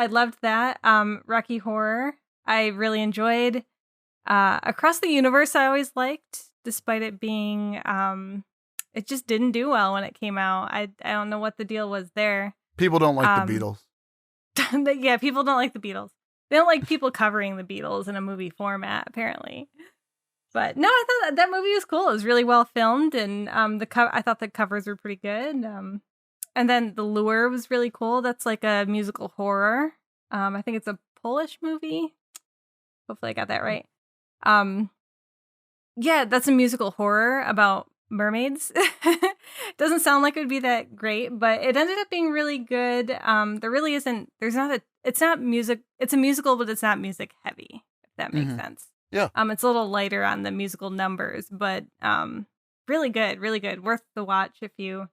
loved that. Rocky Horror, I really enjoyed. Across the Universe, I always liked, despite it being, it just didn't do well when it came out. I don't know what the deal was there. People don't like the Beatles. Yeah, people don't like the Beatles. They don't like people covering the Beatles in a movie format, apparently. But no, I thought that movie was cool. It was really well filmed, and I thought the covers were pretty good. And then The Lure was really cool. That's like a musical horror. I think it's a Polish movie. Hopefully I got that right. Yeah, that's a musical horror about mermaids. Doesn't sound like it would be that great, but it ended up being really good. It's not music. It's a musical, but it's not music heavy, if that makes sense. Yeah. It's a little lighter on the musical numbers, but really good, really good. Worth the watch if you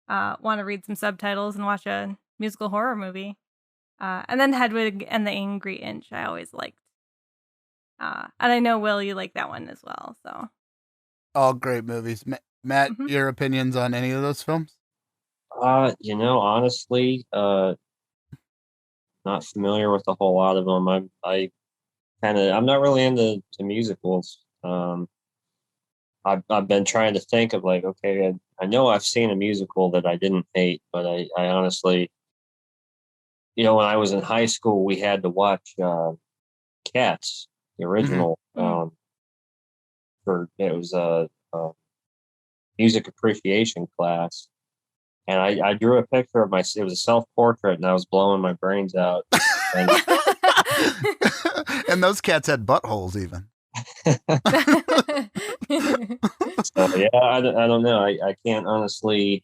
want to read some subtitles and watch a musical horror movie. And then Hedwig and the Angry Inch, I always liked. And I know, Will, you like that one as well. So, all great movies. Matt, your opinions on any of those films? Honestly, not familiar with a whole lot of them. I'm not really into musicals. I've been trying to think of okay, I know I've seen a musical that I didn't hate, but I honestly, when I was in high school, we had to watch Cats, the original. It was a music appreciation class, and I drew a picture of it was a self-portrait, and I was blowing my brains out. And those cats had buttholes even. So yeah, I don't know. I can't honestly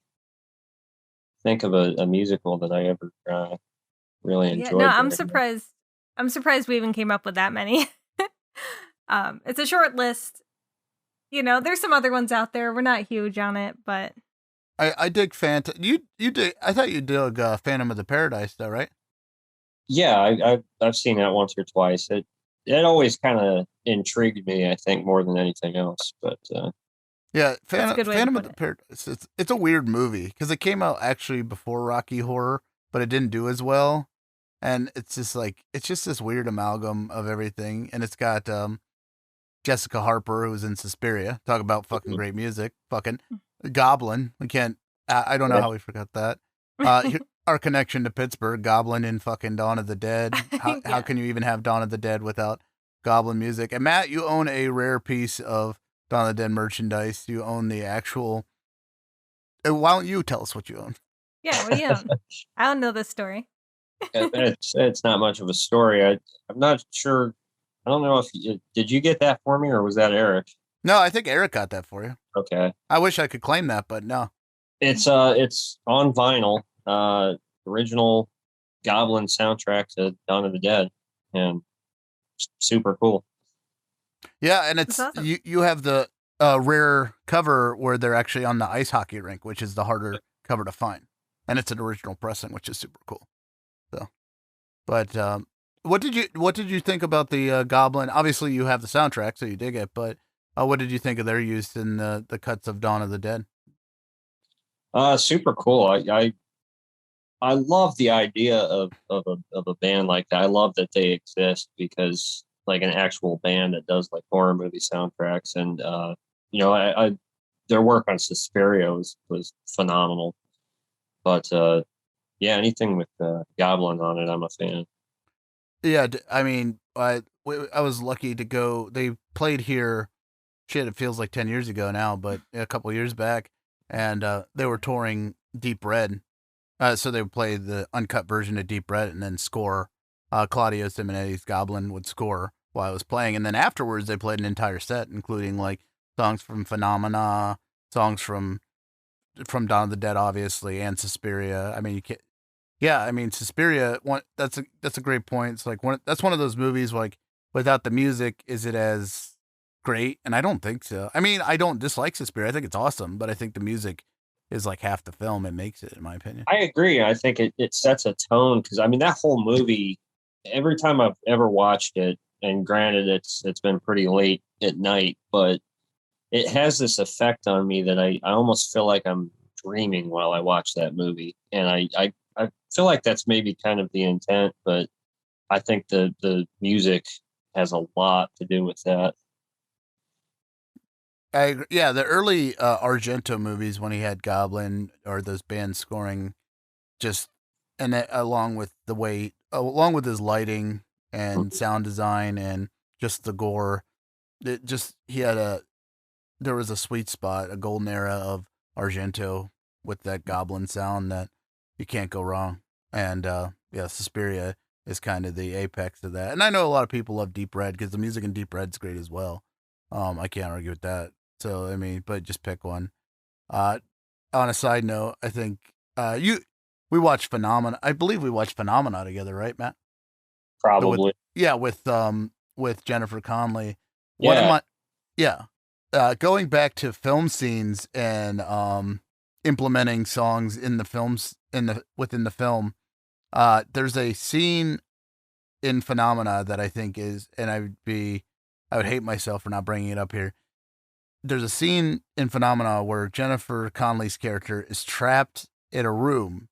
think of a musical that I ever really enjoyed. Yeah, no, I'm surprised. I'm surprised we even came up with that many. It's a short list. There's some other ones out there. We're not huge on it, but I dig Phantom. You did. I thought you dug Phantom of the Paradise, though, right? Yeah, I've seen that once or twice. It always kind of intrigued me, I think, more than anything else. But Yeah, That's a good way to Phantom of put the it. Paradise. It's a weird movie because it came out actually before Rocky Horror, but it didn't do as well. And it's just like it's just this weird amalgam of everything. And it's got Jessica Harper, who was in Suspiria. Talk about fucking great music. Fucking Goblin. We can't. I don't know how we forgot that. Our connection to Pittsburgh, Goblin in fucking Dawn of the Dead. How Yeah. can you even have Dawn of the Dead without Goblin music? And Matt, you own a rare piece of Dawn of the Dead merchandise. You own the actual. Why don't you tell us what you own? Yeah, what do you own? I don't know this story. it's not much of a story. I'm not sure. I don't know if did you get that for me or was that Eric? No, I think Eric got that for you. Okay. I wish I could claim that, but no. It's on vinyl. Original Goblin soundtrack to Dawn of the Dead, and super cool. Yeah, and it's That's awesome. you have the rare cover where they're actually on the ice hockey rink, which is the harder cover to find, and it's an original pressing, which is super cool. So, but what did you think about the Goblin? Obviously, you have the soundtrack, so you dig it. But what did you think of their use in the cuts of Dawn of the Dead? Super cool. I love the idea of a band like that. I love that they exist because like an actual band that does like horror movie soundtracks, and I their work on Suspiria was phenomenal. But yeah, anything with Goblin on it, I'm a fan. Yeah, I mean, I was lucky to go. They played here. Shit, it feels like 10 years ago now, but a couple years back, and they were touring Deep Red. So they would play the uncut version of Deep Red and then score. Claudio Simonetti's Goblin would score while I was playing, and then afterwards they played an entire set, including like songs from Phenomena, songs from Dawn of the Dead, obviously, and Suspiria. I mean, you can't. Yeah, I mean, Suspiria. That's a great point. It's like that's one of those movies like without the music, is it as great? And I don't think so. I mean, I don't dislike Suspiria. I think it's awesome, but I think the music is like half the film. It makes it, in my opinion. I agree. I think it sets a tone because I mean that whole movie. Every time I've ever watched it, and granted it's been pretty late at night, but it has this effect on me that I almost feel like I'm dreaming while I watch that movie, and I feel like that's maybe kind of the intent, but I think the music has a lot to do with that. I agree. Yeah, the early Argento movies when he had Goblin or those bands scoring, just and that, along with his lighting and sound design and just the gore, it just there was a sweet spot, a golden era of Argento with that Goblin sound that you can't go wrong. And yeah, Suspiria is kind of the apex of that. And I know a lot of people love Deep Red because the music in Deep Red's great as well. I can't argue with that. So I mean, but just pick one. On a side note, I think we watched Phenomena. I believe we watched Phenomena together, right, Matt? Probably. With Jennifer Connelly. Yeah. Going back to film scenes and implementing songs in the films within the film. There's a scene in Phenomena that I think is, and I would hate myself for not bringing it up here. There's a scene in Phenomena where Jennifer Connelly's character is trapped in a room,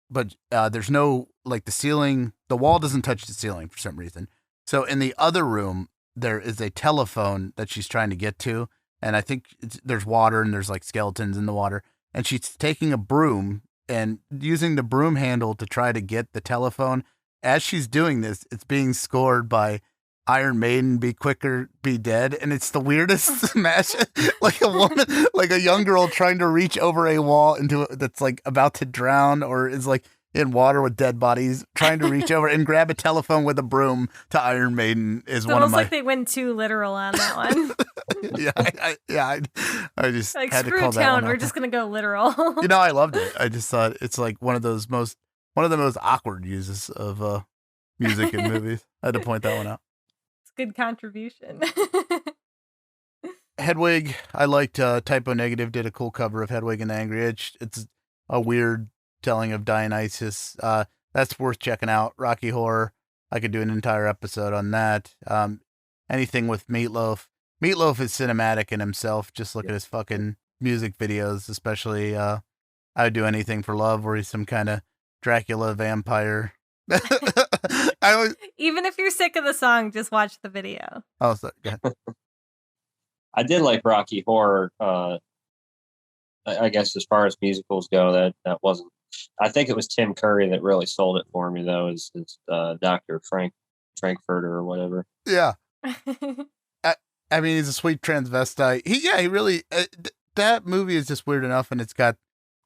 but there's no, like, the wall doesn't touch the ceiling for some reason. So in the other room, there is a telephone that she's trying to get to, and I think there's water and there's like skeletons in the water, and she's taking a broom and using the broom handle to try to get the telephone. As she's doing this, it's being scored by Iron Maiden, Be Quicker, Be Dead, and it's the weirdest smash. Like a woman, like a young girl trying to reach over a wall that's like about to drown or is like in water with dead bodies, trying to reach over and grab a telephone with a broom to Iron Maiden is one of my. Almost like they went too literal on that one. I just like, had to screw call that town, one we're out. just gonna go literal. I loved it. I just thought it's like one of the most awkward uses of music in movies. I had to point that one out. It's a good contribution. Hedwig, I liked Typo Negative did a cool cover of Hedwig and the Angry Itch. It's a weird telling of Dionysus. that's worth checking out. Rocky Horror. I could do an entire episode on that. Anything with Meatloaf. Meatloaf is cinematic in himself. Just look at his fucking music videos, especially I would do anything for love, where he's some kind of Dracula vampire. Even if you're sick of the song, just watch the video. Oh, sorry. Yeah. I did like Rocky Horror. I guess as far as musicals go, that wasn't. I think it was Tim Curry that really sold it for me, though. Is Dr. Frankfurter or whatever. Yeah. I mean, he's a sweet transvestite. He really. That movie is just weird enough, and it's got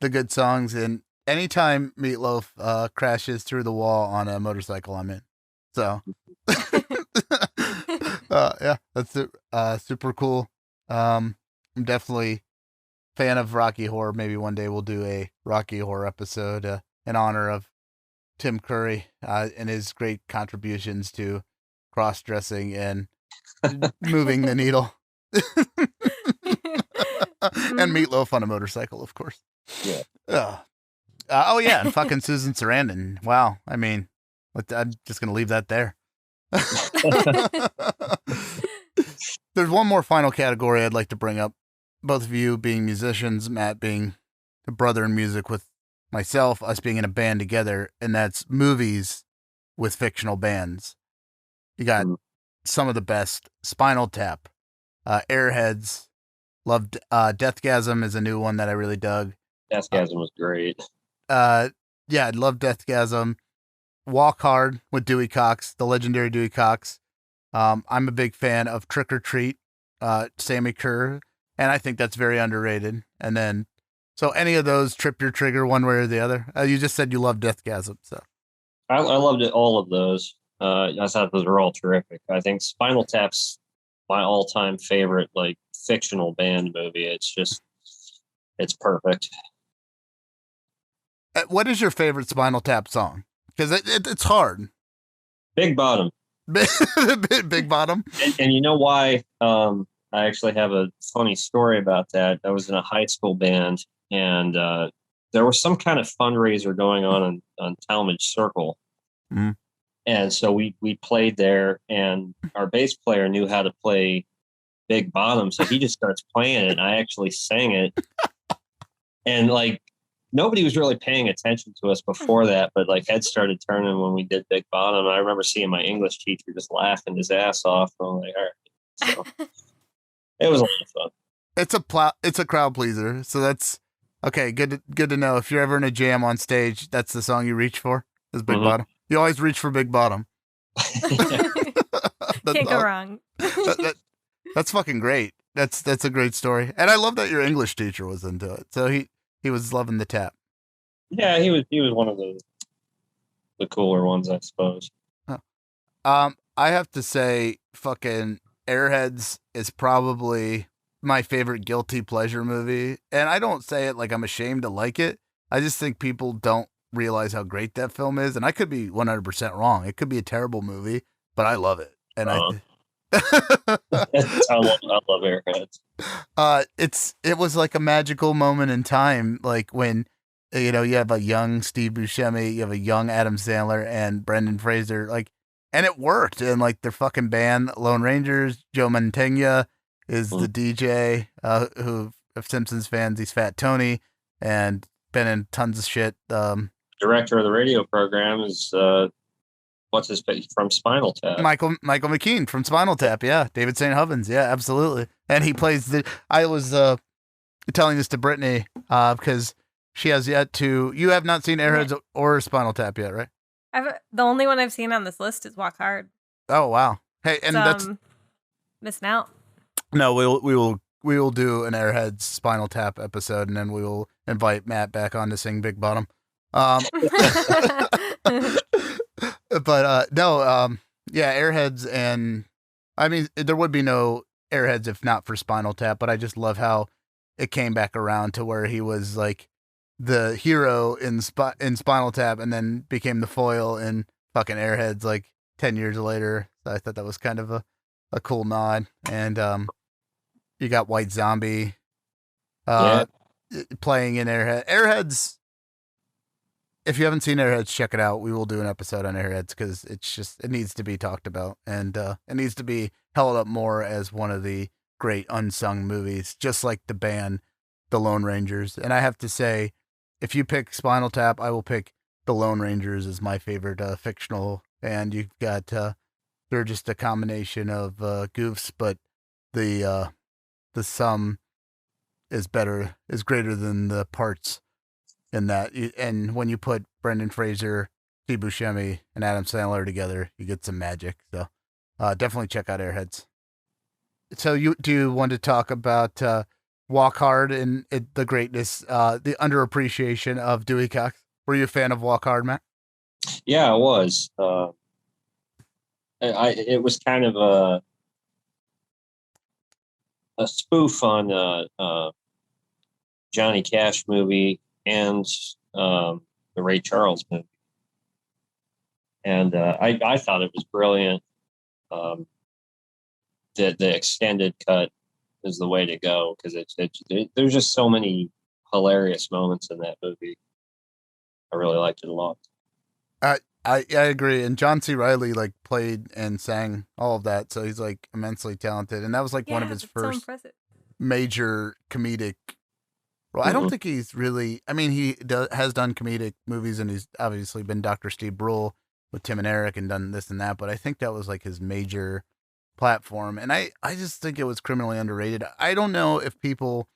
the good songs. And anytime Meatloaf crashes through the wall on a motorcycle, I'm in. So, yeah, that's super cool. I'm definitely fan of Rocky Horror. Maybe one day we'll do a Rocky Horror episode in honor of Tim Curry and his great contributions to cross-dressing and moving the needle. And Meatloaf on a motorcycle, of course. Yeah. Oh yeah, and fucking Susan Sarandon. Wow. I mean, I'm just gonna leave that there. There's one more final category I'd like to bring up. Both of you being musicians, Matt being a brother in music with myself, us being in a band together, and that's movies with fictional bands. You got some of the best. Spinal Tap, Airheads, loved Deathgasm is a new one that I really dug. Deathgasm was great. Yeah, I love Deathgasm. Walk Hard with Dewey Cox, the legendary Dewey Cox. I'm a big fan of Trick or Treat, Sammy Kerr, and I think that's very underrated. And then, so any of those trip your trigger one way or the other? You just said you love Deathgasm, so. I loved it, all of those. I thought those were all terrific. I think Spinal Tap's my all-time favorite, like, fictional band movie. It's perfect. What is your favorite Spinal Tap song? Because it's hard. Big Bottom. Big Bottom. And you know why? I actually have a funny story about that. I was in a high school band, and there was some kind of fundraiser going on Talmadge Circle. Mm-hmm. And so we played there, and our bass player knew how to play Big Bottom, so he just starts playing it, and I actually sang it. And, like, nobody was really paying attention to us before that, but, like, heads started turning when we did Big Bottom. I remember seeing my English teacher just laughing his ass off. And I'm like, all right. So, it was a lot of fun. It's a crowd pleaser, so that's okay. Good to know. If you're ever in a jam on stage, that's the song you reach for. Is Big Bottom. You always reach for Big Bottom. Can't go wrong. That's fucking great. That's a great story, and I love that your English teacher was into it. So he was loving the tap. Yeah, he was one of the cooler ones, I suppose. I have to say, fucking Airheads is probably my favorite guilty pleasure movie, and I don't say it like I'm ashamed to like it. I just think people don't realize how great that film is, and I could be 100% wrong. It could be a terrible movie, but I love it, and I love Airheads. It was like a magical moment in time, like when you have a young Steve Buscemi, you have a young Adam Sandler and Brendan Fraser, like, and it worked. And like their fucking band, Lone Rangers, Joe Mantegna is the DJ, who of Simpsons fans, he's Fat Tony, and been in tons of shit. Director of the radio program is what's his face from Spinal Tap? Michael McKean from Spinal Tap, yeah. David St. Hubbins, yeah, absolutely. And he plays I was telling this to Brittany because she has yet to. You have not seen Airheads or Spinal Tap yet, right? The only one I've seen on this list is Walk Hard. Oh wow! Hey, and that's missing out. No, we will do an Airheads Spinal Tap episode, and then we will invite Matt back on to sing Big Bottom. But no, yeah, Airheads, and I mean there would be no Airheads if not for Spinal Tap. But I just love how it came back around to where he was like the hero in Spinal Tap, and then became the foil in fucking Airheads like 10 years later. So I thought that was kind of a cool nod. And you got White Zombie playing in Airheads. if you haven't seen Airheads, check it out. We will do an episode on Airheads because it needs to be talked about, and it needs to be held up more as one of the great unsung movies, just like the band, the Lone Rangers. And I have to say, if you pick Spinal Tap, I will pick the Lone Rangers as my favorite fictional. And you've got they're just a combination of goofs, but the sum is greater than the parts in that. And when you put Brendan Fraser, Steve Buscemi, and Adam Sandler together, you get some magic. So definitely check out Airheads. So do you want to talk about Walk Hard and the greatness, the underappreciation of Dewey Cox? Were you a fan of Walk Hard, Matt? Yeah, I was. It was kind of a spoof on Johnny Cash movie and the Ray Charles movie, and I thought it was brilliant. The extended cut is the way to go because there's just so many hilarious moments in that movie. I really liked it a lot. I agree, and John C. Reilly played and sang all of that, so he's immensely talented, and that was one of his first major comedic. Well, I don't think he's really. I mean, he has done comedic movies, and he's obviously been Dr. Steve Brule with Tim and Eric, and done this and that. But I think that was his major platform, and I just think it was criminally underrated. I don't know if people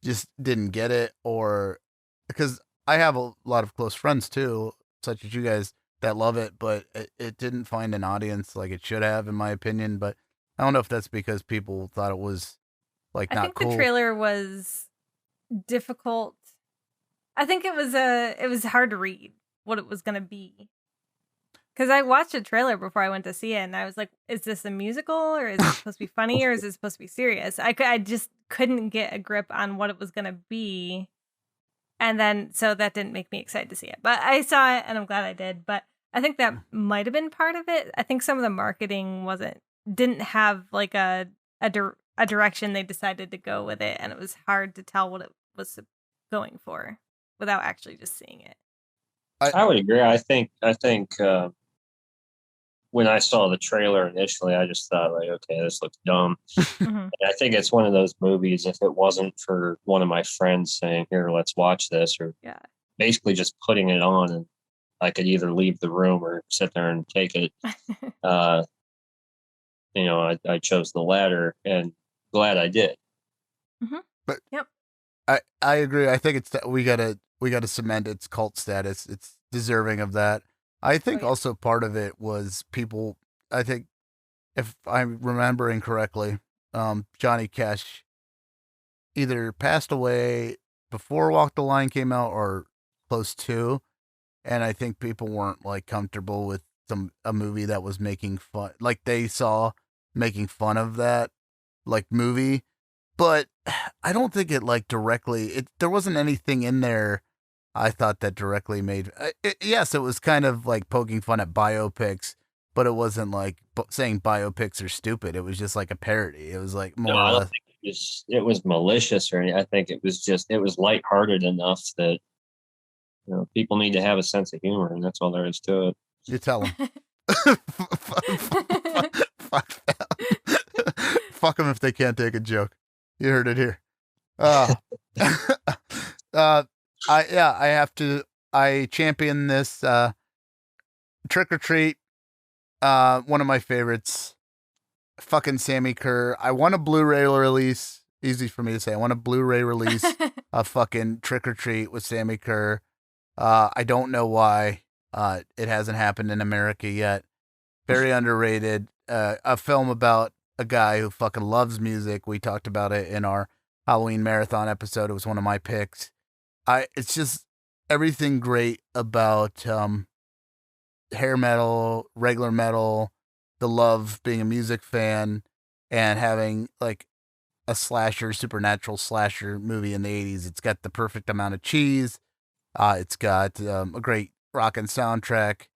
just didn't get it, or because I have a lot of close friends too, such as you guys, that love it, but it didn't find an audience like it should have, in my opinion. But I don't know if that's because people thought it was not cool. I think the trailer was difficult. I think it was hard to read what it was going to be. Because I watched a trailer before I went to see it, and I was like, is this a musical, or is it supposed to be funny, or is it supposed to be serious? I just couldn't get a grip on what it was going to be. And then, so that didn't make me excited to see it. But I saw it, and I'm glad I did. But I think that might have been part of it. I think some of the marketing didn't have a direction they decided to go with it, and it was hard to tell what it was going for without actually just seeing it. I would agree. I think when I saw the trailer initially, I just thought okay, this looks dumb. And I think it's one of those movies, if it wasn't for one of my friends saying, here, let's watch this, or basically just putting it on, and I could either leave the room or sit there and take it. I chose the latter, and glad I did. But I agree. I think it's we gotta cement its cult status. It's deserving of that. I think also part of it was people. I think, if I'm remembering correctly, Johnny Cash either passed away before Walk the Line came out or close to, and I think people weren't comfortable with a movie that was making fun, they saw making fun of that movie. But I don't think it directly. There wasn't anything in there I thought that directly made. Yes, it was kind of poking fun at biopics, but it wasn't saying biopics are stupid. It was just a parody. It was more. No, I don't think it was malicious or anything. I think it was lighthearted enough that people need to have a sense of humor, and that's all there is to it. You tell them. Fuck them if they can't take a joke. You heard it here. I champion this Trick or Treat. One of my favorites. Fucking Sammy Kerr. I want a Blu-ray release. Easy for me to say. I want a Blu-ray release of fucking Trick or Treat with Sammy Kerr. I don't know why it hasn't happened in America yet. Very underrated. A film about a guy who fucking loves music. We talked about it in our Halloween marathon episode. It was one of my picks. It's just everything great about hair metal, regular metal, the love being a music fan, and having a slasher, supernatural slasher movie in the 80s. It's got the perfect amount of cheese. It's got a great rockin' soundtrack.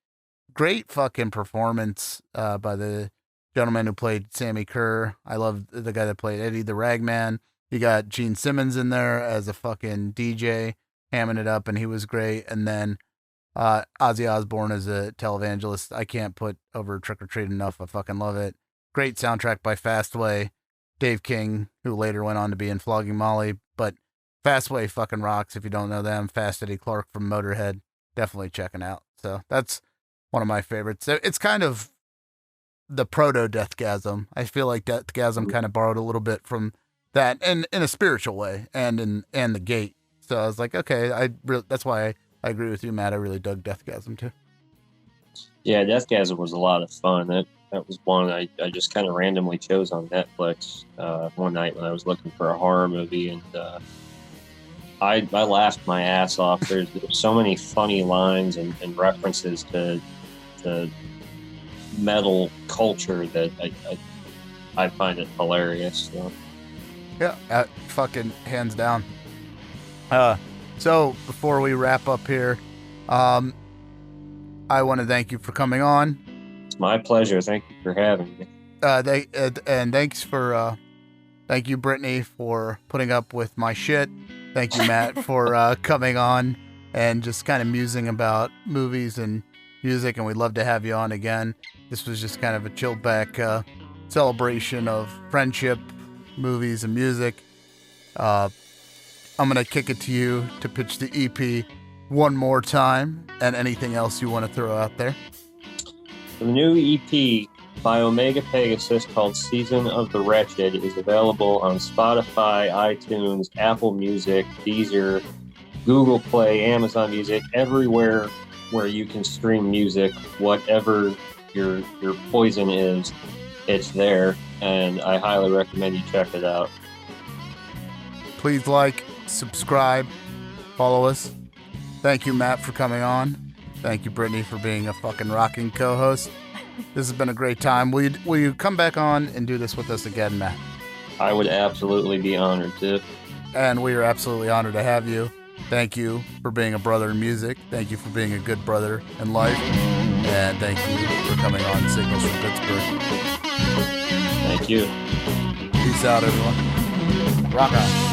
Great fucking performance by the gentleman who played Sammy Kerr. I love the guy that played Eddie the Ragman. You got Gene Simmons in there as a fucking DJ, hamming it up, and he was great. And then Ozzy Osbourne is a televangelist. I can't put over Trick or Treat enough. I fucking love it. Great soundtrack by Fastway. Dave King, who later went on to be in Flogging Molly, but Fastway fucking rocks. If you don't know them, Fast Eddie Clark from Motorhead, definitely checking out. So that's one of my favorites. It's kind of the proto Deathgasm. I feel like Deathgasm kind of borrowed a little bit from that, and in a spiritual way, and the Gate. So I was like, okay, that's why I agree with you, Matt. I really dug Deathgasm too. Yeah, Deathgasm was a lot of fun. That was one I just kind of randomly chose on Netflix one night when I was looking for a horror movie, and I laughed my ass off. There's so many funny lines and references to metal culture that I find it hilarious. So. Yeah, fucking hands down. So before we wrap up here, I want to thank you for coming on. It's my pleasure. Thank you for having me. Thank you, Brittany, for putting up with my shit. Thank you, Matt, for coming on and just kind of musing about movies and music. And we'd love to have you on again. This was just kind of a chilled back celebration of friendship, movies, and music. I'm going to kick it to you to pitch the EP one more time, and anything else you want to throw out there. The new EP by Omega Pegasus called Season of the Wretched is available on Spotify, iTunes, Apple Music, Deezer, Google Play, Amazon Music, everywhere where you can stream music. Whatever your poison is, it's there, and I highly recommend you check it out. Please like, subscribe, follow us. Thank you, Matt, for coming on. Thank you, Brittany, for being a fucking rocking co-host. This has been a great time. Will you come back on and do this with us again, Matt? I would absolutely be honored to. And we are absolutely honored to have you. Thank you for being a brother in music. Thank you for being a good brother in life. And thank you for coming on Signals from Pittsburgh. Thank you. Peace out, everyone. Rock on.